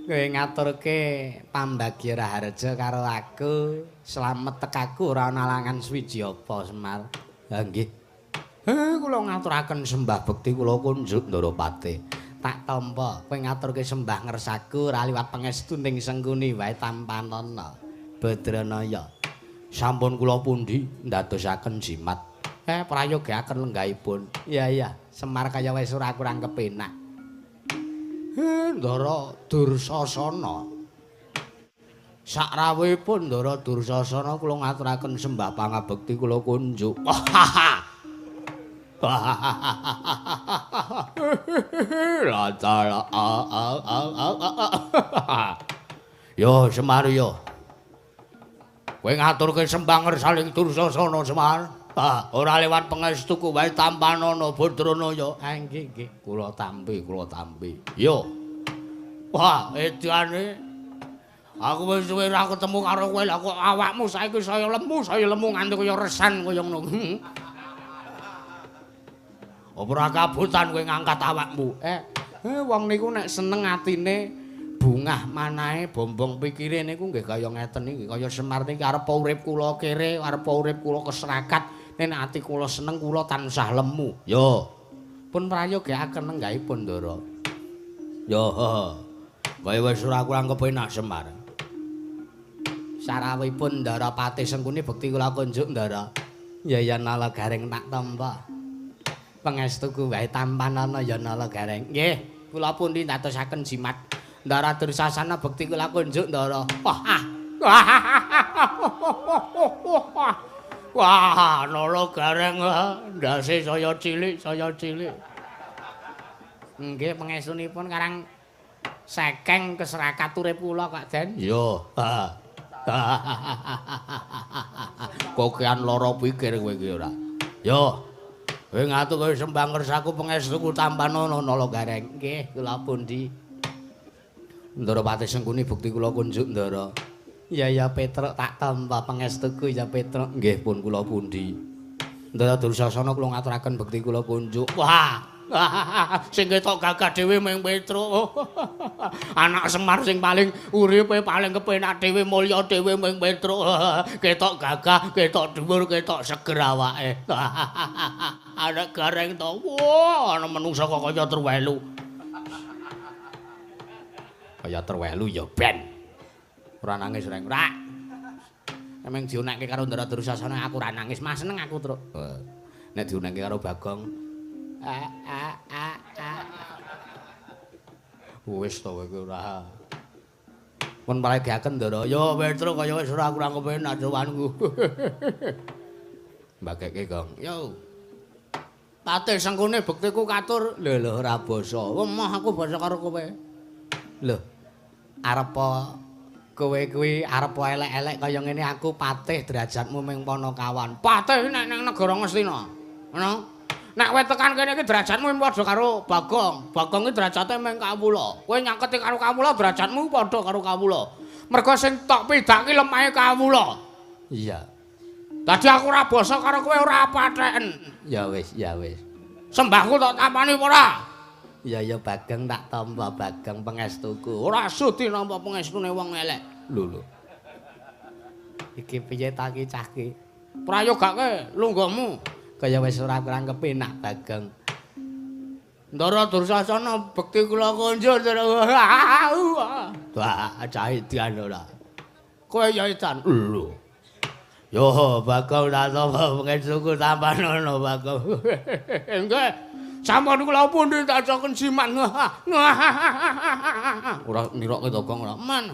S2: Kowe ngaturke Pambagya Raharja karo aku, slamet tekaku ora ana alangan swiji apa Semar. Ha nggih. Kula ngaturaken sembah bekti kula kunjuk ndara Patih. Tak tampa kowe ngaturke sembah ngersaku ora liwat pangestu ning Sengguni wae tampanana. Badranaya. Sampun kula pundi ndadosaken jimat. Prayogaken lenggahipun. Iya, Semar kaya wis ora kurang kepenak. Ndara Dursasana. Sakrawuhipun Ndara Dursasana kula ngaturaken sembah pangabekti kula kunjuk. Yo Semar yo. Kowe ngaturke sembah ngersaling Dursasana Semar. Ora lewat pangestuku wae tampanana Badranaya. Nggih, kula tampi. Yo. Wah, edane. Aku wis suwe ora ketemu karo kowe lah kok awakmu saiki saya lemu nganti kaya resan kaya ngono. Apa ora kabutan kowe ngangkat awakmu? Wong niku nek seneng atine bungah manahe bombong pikire niku nggih kaya ngeten iki kaya Semar niki arep urip kula kere arep urip kula keserakat nek ati kula seneng kula tansah lemu yo pun prayogaken nenggahipun Ndara yo kaya wis ora kurang kepenak Semar sarawuhipun Ndara Patih Sengkuni bekti kula kunjuk Ndara ya nala gareng tak tampa pangestuku wae tampanana ya nala gareng nggih kula pundi ndadosaken jimat Ndara Dursasana bekti kula kunjuk Ndara. Wah, nala gareng ndase saya cilik. Nggih pangestunipun karang sekeng keserakat urip kula Kak Den. Yo. Kokean lara pikir kowe iki ora. Yo. Kowe ngatur kowe sembah ngersaku pangestuku tampanana nala gareng. Nggih, kula pundi. Ndara Patih Sengkuni bukti kula kunjuk Ndara. Ya Petruk tak tampa pangestuku ya Petruk. Nggih pun kula pundi. Ndara Dursasana kula ngaturaken bukti kula kunjuk. Wah. Sing ketok gagah dhewe mung Petruk. Anak Semar sing paling uripe paling kepenak dhewe mulya dhewe mung Petruk. Ketok gagah, ketok dhuwur, ketok seger awake. Anak gareng to. Wah, ana menungsa kok kaya terwelu. Kaya terwelu ya ben. Ora nangis reng. Ora. Emang diunekke karo Ndara Dursasana aku ora nangis, Mas seneng aku, Truk. Nek diunekke karo Bagong. Wis to kowe ora. Mun malegaken Ndara, ya Petruk kaya wis ora kurang kepenak sowanku. Mbageke, Gong. Yo. Patih sengkune bektiku katur. Lho ora basa. Wemah aku basa karo kowe. Lho. Arep kowe kuwi arep elek-elek kaya ngene aku patih derajatmu ming Panakawan. Patih nek nang negara Ngastina. Ngono. Nek kowe tekan kene iki derajatmu padha karo Bagong. Bagong iki derajate ming kawula. Kowe nyangketi karo kawula derajatmu padha karo kawula. Mergo sing tok pidhak ki lemahe kawula. Iya. Dadi aku ora basa karo kowe ora patheken. Ya wis. Sembahku tak tampani apa ora? Ya Bagong tak tampa Bagong pengestuku. Ora sudi nampa pengestune wong elek. Lho. Iki piye ta ki cahke? Prayogake lungguhmu. Kaya wis ora kurang kepenak Bagong. Ndara Dursasana bekti kula konjur. Wah, cah edan ora. Kowe ya edan. Lho. Yo Bagong tak tampa pengestuku tampanono Bagong. Enggak. Sampun kula pundi tak coken siman. Ora nirokke to Gong ora. Man.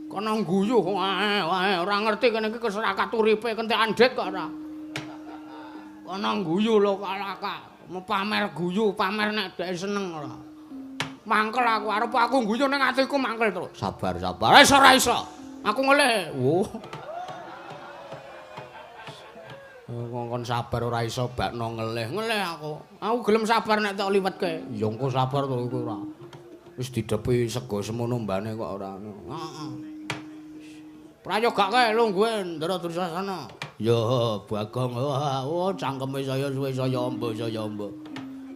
S2: Kono guyu wae ora ngerti kene iki keserakat uripe kentekan det kok ora. Kono guyu lho kalaka. Pamer guyu, pamer nek dhek seneng ora. Mangkel aku arep aku guyu ning atiku mangkel terus. Sabar. Ora iso. Aku ngelih. Ngongkon sabar ora iso bakno ngelih aku. Aku gelem sabar nek tok liwetke. Ya engko sabar to iku ora. Wis didepi sego semono mbane kok ora. Heeh. Prayogake lungguhe Ndara Dursasana. Ya Bagong. Oh cangkeme saya suwe saya amba.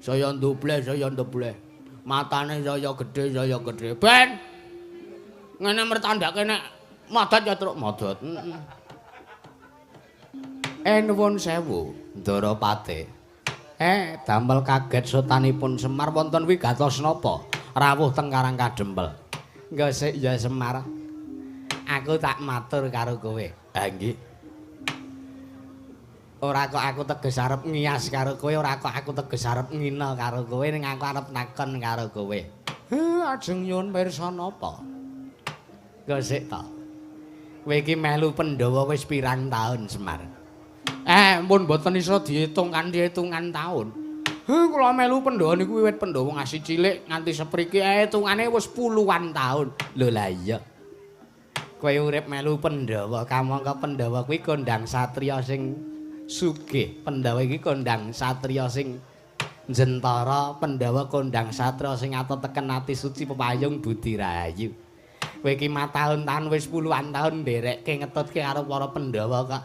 S2: Saya ndubleh. Matane saya gedhe. Ben. Ngene mertandake nek madat ya truk madat. Nuwun sewu, Ndara Patih. Damel kaget sotanipun Semar wonten wigatos napa? Rawuh teng Karang Kadempel. Nggih sik ya Semar. Aku tak matur karo kowe. Ha nggih. Ora kok aku teges arep ngias karo kowe, ora kok aku teges arep ngina karo kowe, ning aku arep nakon karo kowe. Ajeng nyuwun pirsa napa? Nggih sik to. Kowe iki melu Pandhawa wis pirang taun, Semar? Mun mboten iso diitung kanthi hitungan taun. Kula melu Pandhawa niku wiwit Pandhawa ngasih cilik nganti sepriki hitungane wis puluhan taun. Lho lah iya. Kowe urip melu Pandhawa, kamangka Pandhawa kuwi kondang satriya sing sugih. Pandhawa iki kondang satriya sing jentara, Pandhawa kondang satriya sing atoteken ati suci pepayung budi rahayu. Kowe iki mataun-taun wis puluhan taun nderekke ngetutke karo para Pandhawa kok.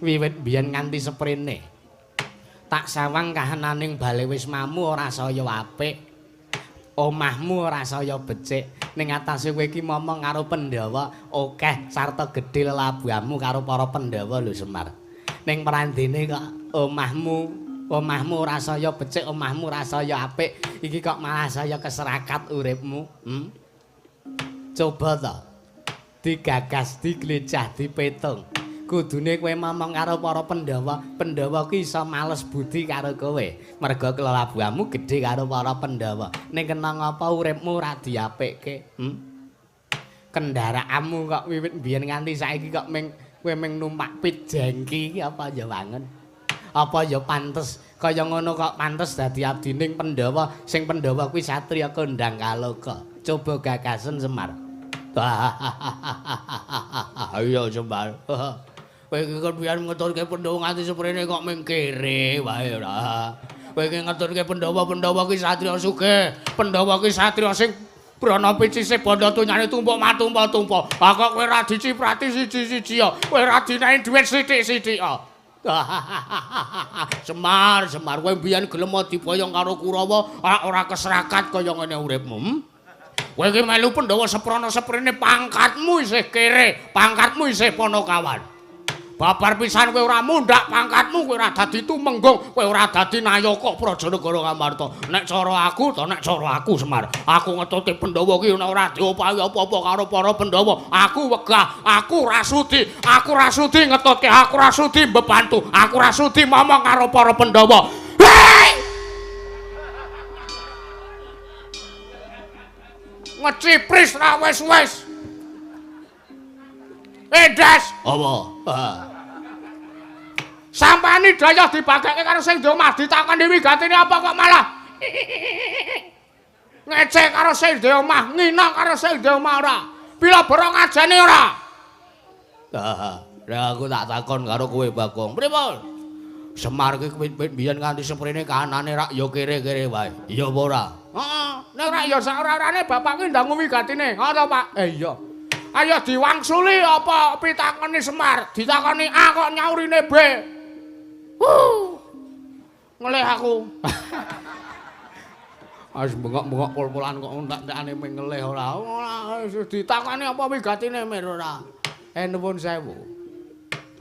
S2: Wiwit biyen nganti seprene. Tak sawang kahananing bale wis mamu ora saya apik. Omahmu ora saya becik. Ning atase kowe iki momong karo Pandhawa, akeh sarta gedhe lelabuhanmu karo para Pandhawa lho Semar. Ning perandene kok omahmu ora saya becik, omahmu ora saya apik. Iki kok malah saya keserakat uripmu. Coba to. Digagas, diglecah, dipetung. Kudune kowe momong karo para Pandhawa kuwi iso males budi karo kowe. Merga kelelabuhanmu gedhe karo para Pandhawa. Ning kena ngapa uripmu ora diapikke? Kendaraanmu kok wiwit biyen nganti saiki kok kowe ming numpak pit jengki iki apa ya wangen? Apa ya pantes kaya ngono kok pantes dadi abdining Pandhawa, sing Pandhawa kuwi satriya kondang kaloka. Coba gagasen Semar. Ayo Semar. Kowe iki kon biyen ngeturke Pandhawa nganti seprene kok ming kere wae ora. Kowe iki ngeturke Pandhawa kuwi satriya sugih. Pandhawa kuwi satriya sing brana picise bondo tunyane tumpuk matumpa-tumpa. Ha kok kowe ora diciprati siji-siji ya. Kowe ora dinae dhuwit sithik-sithik ya. Semar, kowe biyen gelem diboyong karo Kurawa, ora keserakat kaya ngene uripmu. Kowe iki melu Pandhawa seprana-seprene pangkatmu isih kere, pangkatmu isih Panakawan. Babar pisan kowe ora mundhak pangkatmu, kowe ora dadi tumenggung, kowe ora dadi nayaka Prajanegara Ngamarta. Nek cara aku Semar, aku ngetutke Pandhawa ki ora diopahi apa-apa karo para Pandhawa. Aku wegah, aku ra sudi ngetutke, aku ra sudi mbebantu, aku ra sudi momong karo para Pandhawa. Hei! Ngecipris ra wis-wis. Das. Apa? Sampani daya dibagake karo sing di omah ditakoni wigatine apa kok malah ngecek karo sing di omah, ngina karo sing di omah ora. Pila boro ngajeni ora?
S1: Lah aku tak takon karo kowe Bagong. Pripun? Semar ki biyen nganti seprene kanane rak ya kere-kere wae. Iya apa ora?
S2: Heeh, nek ora ya sak ora-orane bapak ki ndang wigatine. Ngono Pak. Iya. Ayo diwangsuli apa pitakoni Semar, ditakoni A kok nyaurine B. Ngelih aku. Wis bengok-bengok pol-polan kok entek-entekane mengelih ora. Ditakoni apa wigatine mir ora. Nuwun sewu.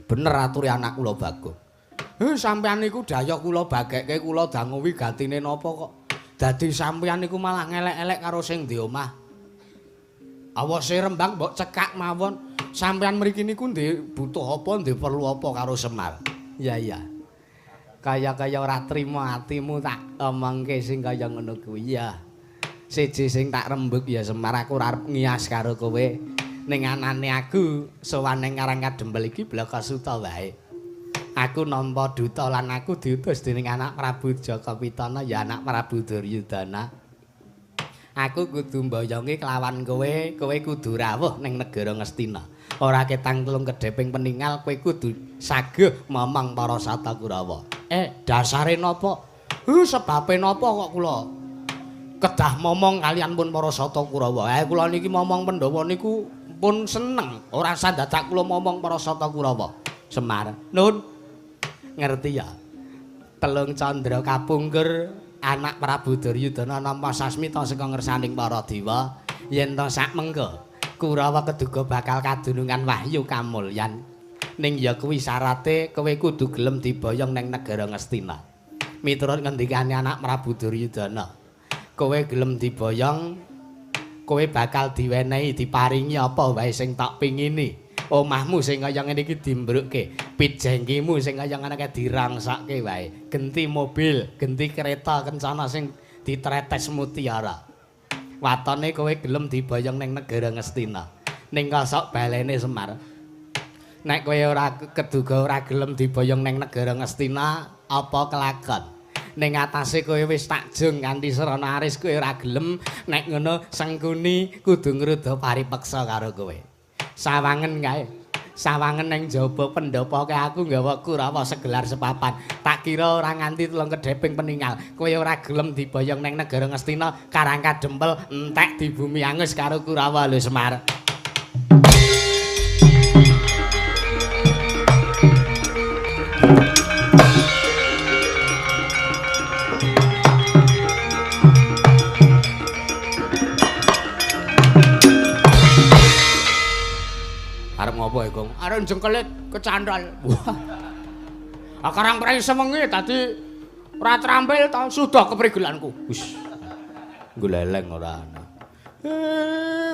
S1: Bener aturi anak kula Bagong.
S2: Sampeyan niku daya kula bagekke kula dangu wigatine napa kok. Dadi sampeyan niku malah ngelek-elek karo sing di omah. Awase Rembang mbok cekak mawon. Sampeyan mriki niku ndek butuh apa, ndek perlu apa karo Semar?
S1: Iya iya. Kaya-kaya ora trima atimu tak omongke sing kaya ngono kuwi ya. Siji sing tak rembug ya Semar aku ora arep ngias karo kowe. Ning anane aku sowan ning Karang Kadempel iki blaka suta wae. Aku nampa duta lan aku diutus dening anak Prabu Jaka Pitana ya anak Prabu Duryudana. Aku kudu mboyongi kelawan kowe kudu rawuh ning negara Ngastina. Ora ketang tulung kedheping peninggal kowe kudu sageh momong para Sata Kurawa. Dasare napa? Sebabe napa kok kula kedah momong kalian pun para Sata Kurawa. Kula niki momong Pandhawa niku pun seneng. Ora sandadak kula momong para Sata Kurawa. Semar. Nun. Ngerti ya? Telung Candra kapungkur anak Prabu Duryudana nampa sasmita saka ngersaning para dewa yen to sak mengko Kurawa keduga bakal kadunungan wahyu kamulyan ning ya kuwi syarate kowe kudu gelem diboyong ning negara Ngastina miturut ngendikane anak Prabu Duryudana kowe gelem diboyong kowe bakal diwenehi diparingi apa wae sing tak pingini omahmu sing kaya ngene iki dimbrukke, pijengkimu sing kaya ngene iki dirangsake wae. Genti mobil, genti kereta kencana sing ditretes mutiara. Watone kowe gelem diboyong ning negara Ngastina. Ning kosok balene Semar. Nek kowe ora keduga ora gelem diboyong ning negara Ngastina, apa kelakon? Ning atase kowe wis takjung kanthi serana aris kowe ora gelem, nek ngono Sengkuni kudu ngruda paripeksa karo kowe. Sawangen kae. Sawangen ning jaba pendopoke aku nggawa Kurawa segelar sepapan. Tak kira ora nganti tulung kedheping peninggal. Kowe ora gelem diboyong ning negara Ngastina, Karang Kadempel entek di bumi angus karo Kurawa lho Semar. Arep ngopo e, Gong?
S2: Arep jengkelit kecantol. Wah. Karang prei semengi dadi ora trampil ta sudah keprigelanku.
S1: Wis. Goleleng ora ana.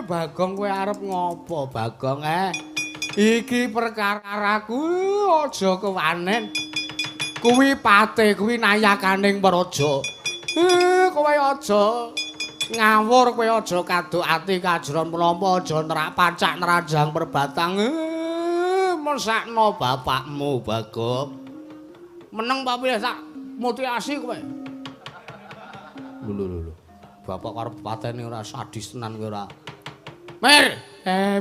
S2: Bagong kowe arep ngopo, Bagong Iki perkaraku aja kewanen. Kuwi pate, kuwi nayakaning praja. Kowe aja ngawur kowe aja kaduk ati kajron menapa aja nerak pancak neranjang perbatang mesakno bapakmu Bagong meneng apa pilih tak mutiasi kowe
S1: lho bapak karep pateni ora sadis tenan kowe ora
S2: Mir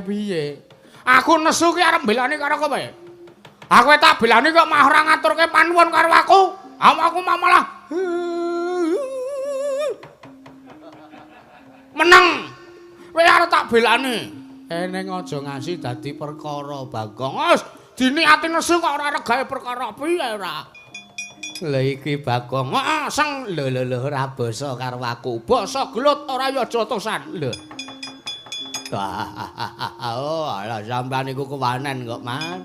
S2: piye aku nesu ki arep belani karo kowe aku tak belani kok mah ora ngaturke panuwun karo aku malah meneng kowe arep tak belani ning aja ngasi dadi perkara Bagong wis diniati nesu kok ora regawe perkara piye ora
S1: lha iki Bagong
S2: seng lho
S1: ora basa karo aku
S2: basa gelut ora ya aja tosan lho
S1: oh ala sampean niku kewanen kok Man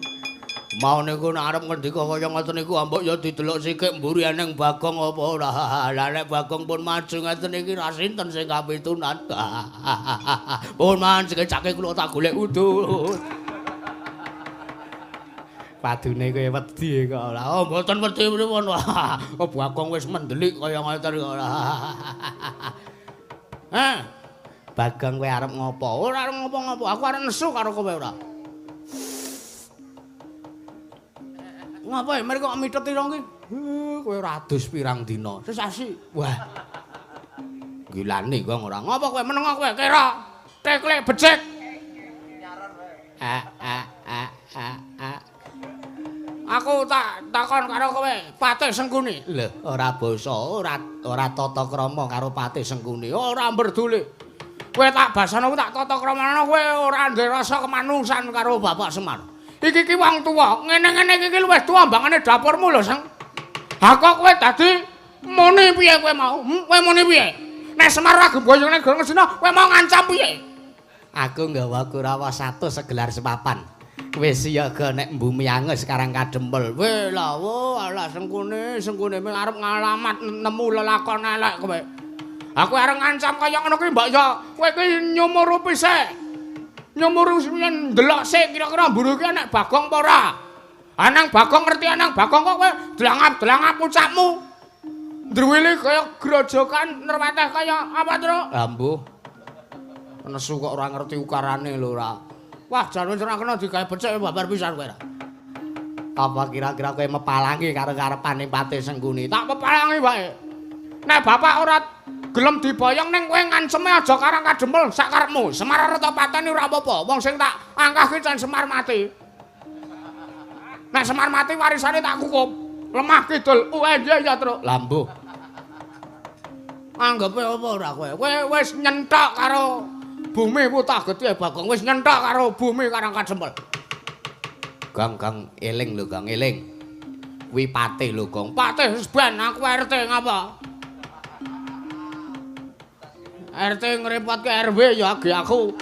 S1: mau niku nek arep ngendika kaya ngoten niku ambek ya didelok sikik mburi ning Bagong apa ora. Lah nek Bagong pun maju ngeten iki ra sinten sing kapitunan. Pun man sekecake kula tak golek udut. Padune kowe wedi kok ora. Oh mboten wedi pripun. Oh Bagong wis mendelik kaya ngoten kok ora. Bagong kowe arep ngopo?
S2: Ora arep ngopo-ngopo. Aku arep nesu karo kowe ora. Ngapa mriki kok mithet ira ki? Kowe ora adus pirang dina. Sesasi. Wah. Gilane kok ora. Ngapa kowe meneng kowe kira teklik becik. Aku tak takon karo kowe, Patih Sengkuni. Lho, ora basa, ora tata krama karo Patih Sengkuni. Ora mberduli. Kowe tak basana tak tata kramana kowe ora ndek rasa kemanungsan karo Bapak Semar. Iki wong tuwa, ngene-ngene iki luwih tuwa mbangane dapurmu lho, Seng. Ha kok kowe dadi muni piye kowe mau? Kowe muni piye? Nek Semar ora gemboyongne Gresna, kowe mau ngancam piye? Aku nggawa Kurawa 1 segelar sepapan. Wis siaga nek bumi anges sekarang kadempel. Weh lah, alah Sengkune ming arep ngalamat nemu lelakon elek kowe. Aku arep ngancam kaya ngono kuwi, Mbak ya. Kowe iki nyumur pisik. Nyumur yen ndelok sik kira-kira mburu ki nek Bagong apa ora? Anang Bagong ngerti anang Bagong kok kowe delangap-delangap ucapmu. Ndruwili kaya grojokan nerweteh kaya apa, Tru? Ambuh. Nesu kok ora ngerti ukarane lho ora. Wah, jan wis ora kena digawe becik babar pisan kowe. Apa kira-kira kowe mepalangi karo karepane Patih Sengkuni? Tak pepalangi wae. Nek bapak ora gelem diboyong ning kowe nganceme aja karang kadempel sak karepmu. Semar reta pateni ora apa-apa. Wong sing tak angkah ki Semar mati. Nek Semar mati warisane tak kukup. Lemah kidul. Iya ya, Truk. Lambuh. Anggepe apa ora kowe? Kowe wis nyenthok karo bumi Putah Getih Bagong wis nyenthok karo bumi Karang Kadempel. Gang eling lho, Gang eling. Kuwi Patih lho, Gong. Patih wis ben aku RT ngapa? RT ngrepotke RW ya age aku.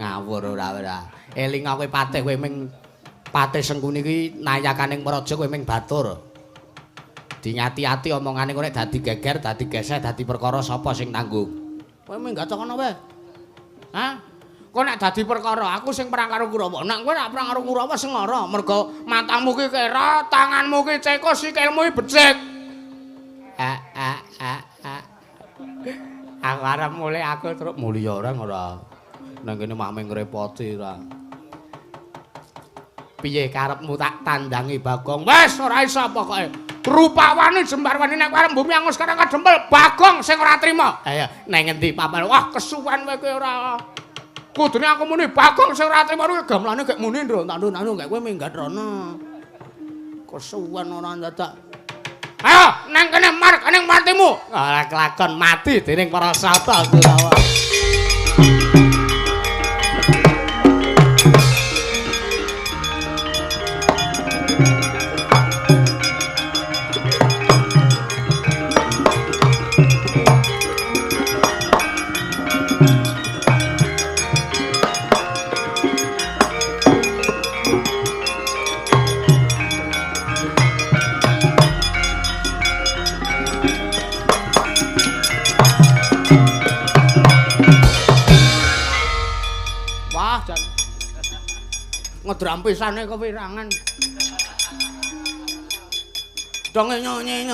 S2: Ngawur ora. Eling aku Patih kowe ming Patih Sengkuni iki nayakaning praja kowe ming batur. Dinyati-ati omongane kowe nek dadi geger, dadi geseh, dadi perkara sapa sing tanggung? Kowe minggat kono wae. Hah? Kowe nek dadi perkara, aku sing perang karo Kurawa. Nek kowe nek perang karo Kurawa sing lara, mergo matamu ki kera, tanganmu ki ceko, sikilmu ki becik. Aku arep mulih aku terus mulya ora. Nang kene mak ming ngrepoti ora. Piye karepmu tak tandangi Bagong? Wes ora iso pokoke. Rupawani jembarwani nek arep bumi angus Karang Kadempel Bagong sing ora trima. Ayo nang ngendi papan? Wah kesuwen kowe ora. Kudune aku muni Bagong sing ora trima kuwi gamelane gek muni ndro, tandu-tandu gek kowe minggat rono. Kesuwen ora dadak. Ayo nang kene mar kaning matimu. Ora kelakon mati dening para sata Kurawa. Ngedrampisane kewirangan. Dong nyonyi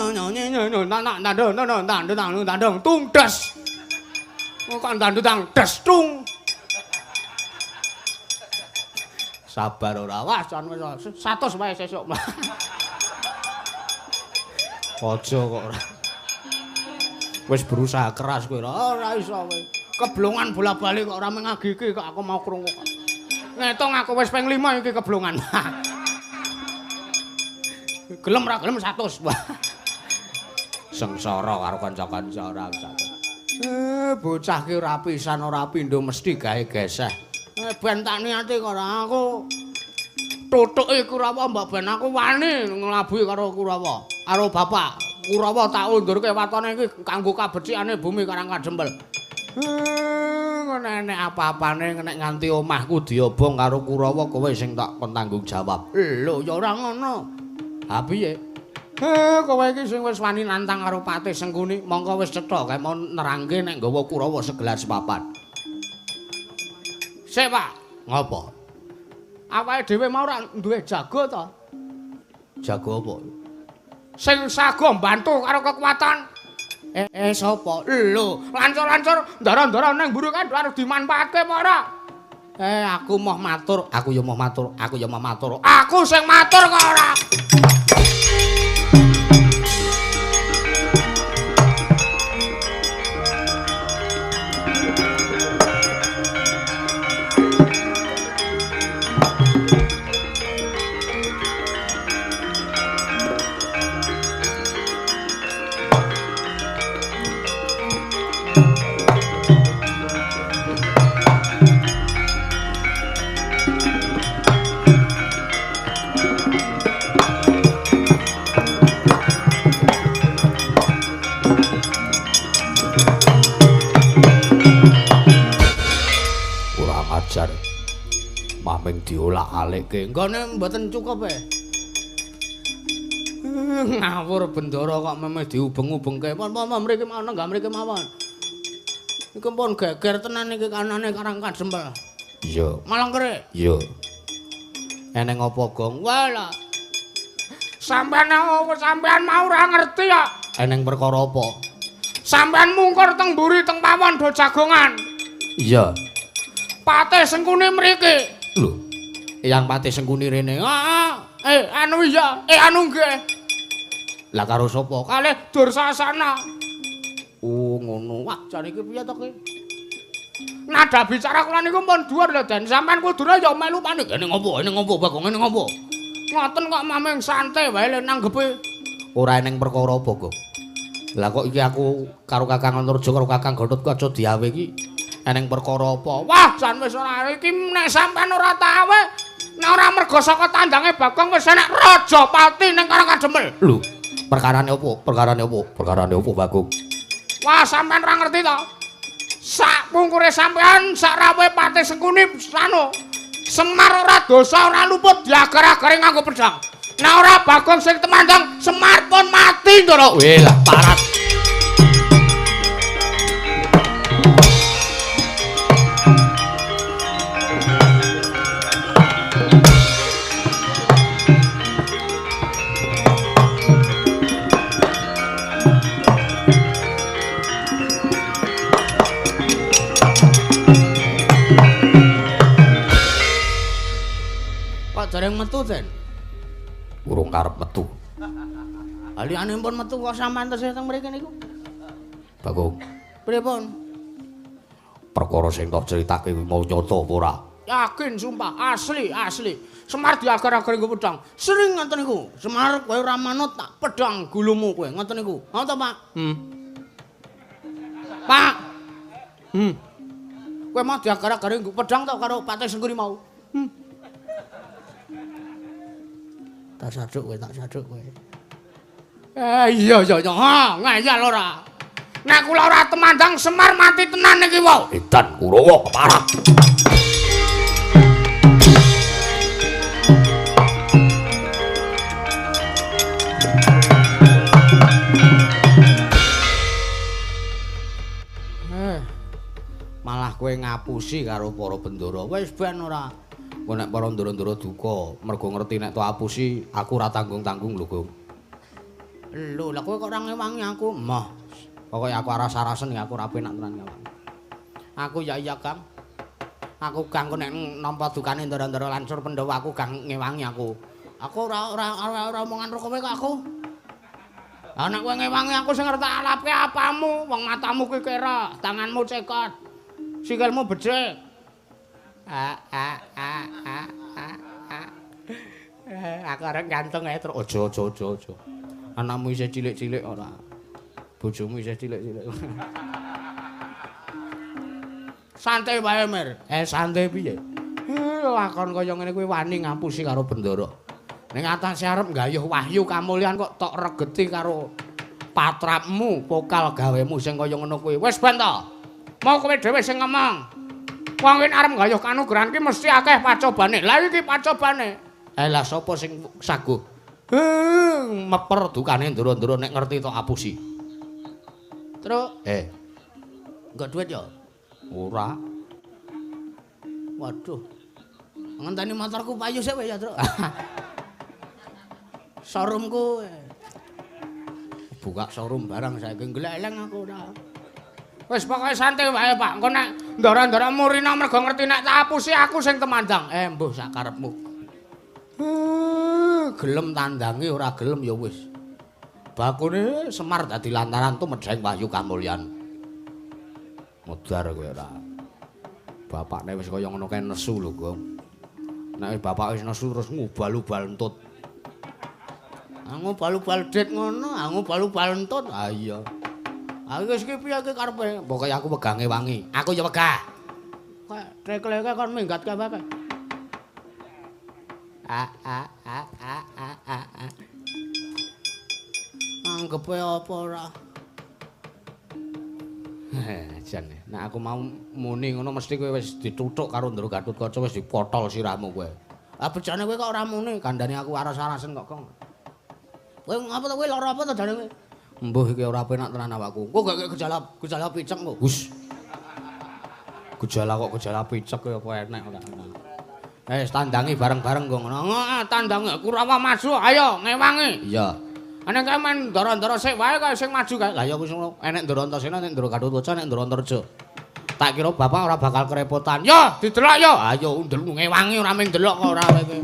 S2: tandung tungdes. Kok tandung des tung. Sabar ora wah jan wis 100 wae sesuk. Aja kok ora. Wis berusaha keras kowe ora iso kowe. Keblongan bola-balik kok ora mengagiki kok aku mau krungu. Ngetong aku wis ping 5 iki keblongan. Gelem ra gelem 100. Sengsara karo kanca-kanca ora usah. Bocah ki ora pisan ora pindho mesti gawe geseh. Ben tak niati kok aku tutuke Kurawa mbak ben aku wani nglabuhi karo Kurawa. Karo bapak Kurawa tak undurke watone iki kanggo kabecikane bumi Karang Kadempel. Nek apa-apane nek nganti omahku diobong karo Kurawa kowe sing tak kon tanggung jawab. Lho ya ora ngono. Ha piye? Kowe iki sing wis wani nantang karo Patih Sengkuni, mongko wis cetha kae mau nerangke nek nggawa Kurawa segelas papan. Sik, Pak. Ngopo? Awake dhewe mau ora duwe jago to? Jago apa? Sing sago mbantu karo kekuatan sapa? Lho, lancur-lancur ndara-ndara nang mburu kan arep dimanfaatke apa ora? Aku mau matur, aku ya mau matur, aku ya mau matur. Aku sing matur kok ora.
S1: Maming diolak-alikke.
S2: Nggone mboten cukup ngawur Bendara kok memeh diubeng-ubengke. Pon mriki mawon enggak mriki mawon. Iku pun geger tenan iki kanane Karang Kadempel.
S1: Iya.
S2: Malangkere.
S1: Iya.
S2: Eneng apa, Gong? Walah. Sampeyan mau ora ngerti ya.
S1: Eneng perkara apa?
S2: Sampeyan mungkur teng mburi teng pawon do jagongan.
S1: Iya.
S2: Patih Sengkuni mriki.
S1: Lho, Eyang Patih Sengkuni rene.
S2: Anu iya, anu nggih.
S1: Lah karo sapa?
S2: Kalih Dursasana.
S1: Oh, ngono.
S2: Wah, jan iki piye to ki? Nada bicara kula niku pun dhuwur lho, Den. Sampeyan kudune ya melu panik. Ning ngopo, Bagong? Ning ngopo? Ngoten kok maming santai wae le nanggepi.
S1: Ora eneng perkara apa, Gong? Lah kok iki aku karo Kakang Antarja karo Kakang Gatotku aja diawe iki. Eneng perkara apa?
S2: Wah, jan wis ora iki nek sampean ora tawe, nek ora mergo saka tandange Bagong wis enek Rajapati ning Karang Kadempel.
S1: Lho, perkarane apa? Perkarane apa, Bagong?
S2: Wah, sampean ora ngerti to. Sak pungkure sampean, sak rawuhe Patih Sengkuni anu. Semar ora dosa, ora luput diagar-agare nganggo pedang. Nek ora Bagong sing temandang, Semar pun mati, Ndara.
S1: Weh, lah parat.
S2: Dereng metu, Den.
S1: Urung karep metu.
S2: Aliyane pun metu kok sampean tesih teng mriki niku.
S1: Bagong,
S2: Pripun?
S1: perkara sing tak critake kuwi mau nyata apa ora?
S2: Yakin sumpah, asli. Semar diagar-agar nggo pedang. Sering ngoten niku. Semar kowe ora manut tak pedang gulumu kowe. Ngoten niku. Ngoten to, Pak? Pak. Kowe mau diagar-agar nggo pedang to karo Patih Sengkuni mau? Tak saduk kowe. Iya. Ha, ngayal ora. Nek kula ora temandang Semar mati tenan iki wae.
S1: Edan Kurawa keparat.
S2: Malah kowe ngapusi karo para bendara. Wis ben ora. Kowe nek para ndara-ndara duka, mergo ngerti nek to apusi, aku ora tanggung-tanggung lho, Gong. Lho, lah kowe kok ora ngewangi aku? Moh. Pokoke aku ora sarasen ya aku ora penak tenan ngewangi. Aku ya iya, Kang. Aku Kang nek nampa dukane ndara-ndara lancur Pandhawa aku Kang ngewangi aku. Aku ora omongan karo kowe kok aku. Lah nek kowe ngewangi aku sing ngerti alapke apamu, wong matamu kuwi kira, tanganmu cekot, sikilmu becik. Aku arep ganteng ae terus. Aja. Anakmu isih cilik-cilik ora. Bojomu isih cilik-cilik. Santai wae, Mir. Santai piye? Lakon kaya ngene kuwi wani ngapusi karo bendara. Ning atase arep nggayuh wahyu kamulyan kok tok regeti karo patrapmu, pokal gawemu sing kaya ngono kuwi. Wis ben to. Mau kowe dhewe sing ngomong. Wong yen arep nggayuh kanugrahan ki mesti akeh pacobane. Lah iki pacobane. Lah sapa sing saguh? Meper dukane ndoro-ndoro nek ngerti tok apusi. Terus enggak duit ya? Ora. Waduh. Ngenteni motorku payu sik ya, Truk. Showroomku buka showroom barang saiki gleleng aku ora. Wis pokoke santai wae, Pak. Engko nek ndara-ndara murina mergo ngerti nek tak apusi aku sing temandang. Mbuh sak karepmu. Gelem tandangi ora gelem ya wis. Bakune Semar dadi lantaran tumedheng Wahyu Kamulyan. Modar kowe ora. Bapakne wis kaya ngono kae nesu lho, Gong. Nek bapak wis nesu terus ngubal-ubal entut. Ngubal-ubal dit ngono, ngubal-ubal entut. Ah iya. Aku wis iki piye iki karepe? Pokoke aku wegange wangi. Aku ya wegah. Kok trekleke kon minggat kae wae. Anggepe apa ora? Jan, nek aku mau muni ngono mesti kowe wis dituthuk karo Ndara Gatotkaca wis dipotol sirahmu kowe. Ah bejane kowe kok ora muni, kandhane aku aras-arasen kok, Gong. Kowe ngapa to kowe lara apa to jane kowe? Embuh iki ora penak tenan awakku. Kok gak gejala picek kok. Hus. Gejala picek kowe apa enek ora. Tandangi bareng-bareng kok ngono. Tandangi Kurawa maju, ayo ngewangi. Iya. Nek kae men ndara-ndara sik wae kae sing maju kae. Lah ya wis ngono. Enek Ndara Antasena, nek Ndara Gatotkaca, nek Ndara Antareja. Tak kira bapak ora bakal kerepotan. Yo, didelok yo. Ayo ngewangi ora mung delok kok ora kowe.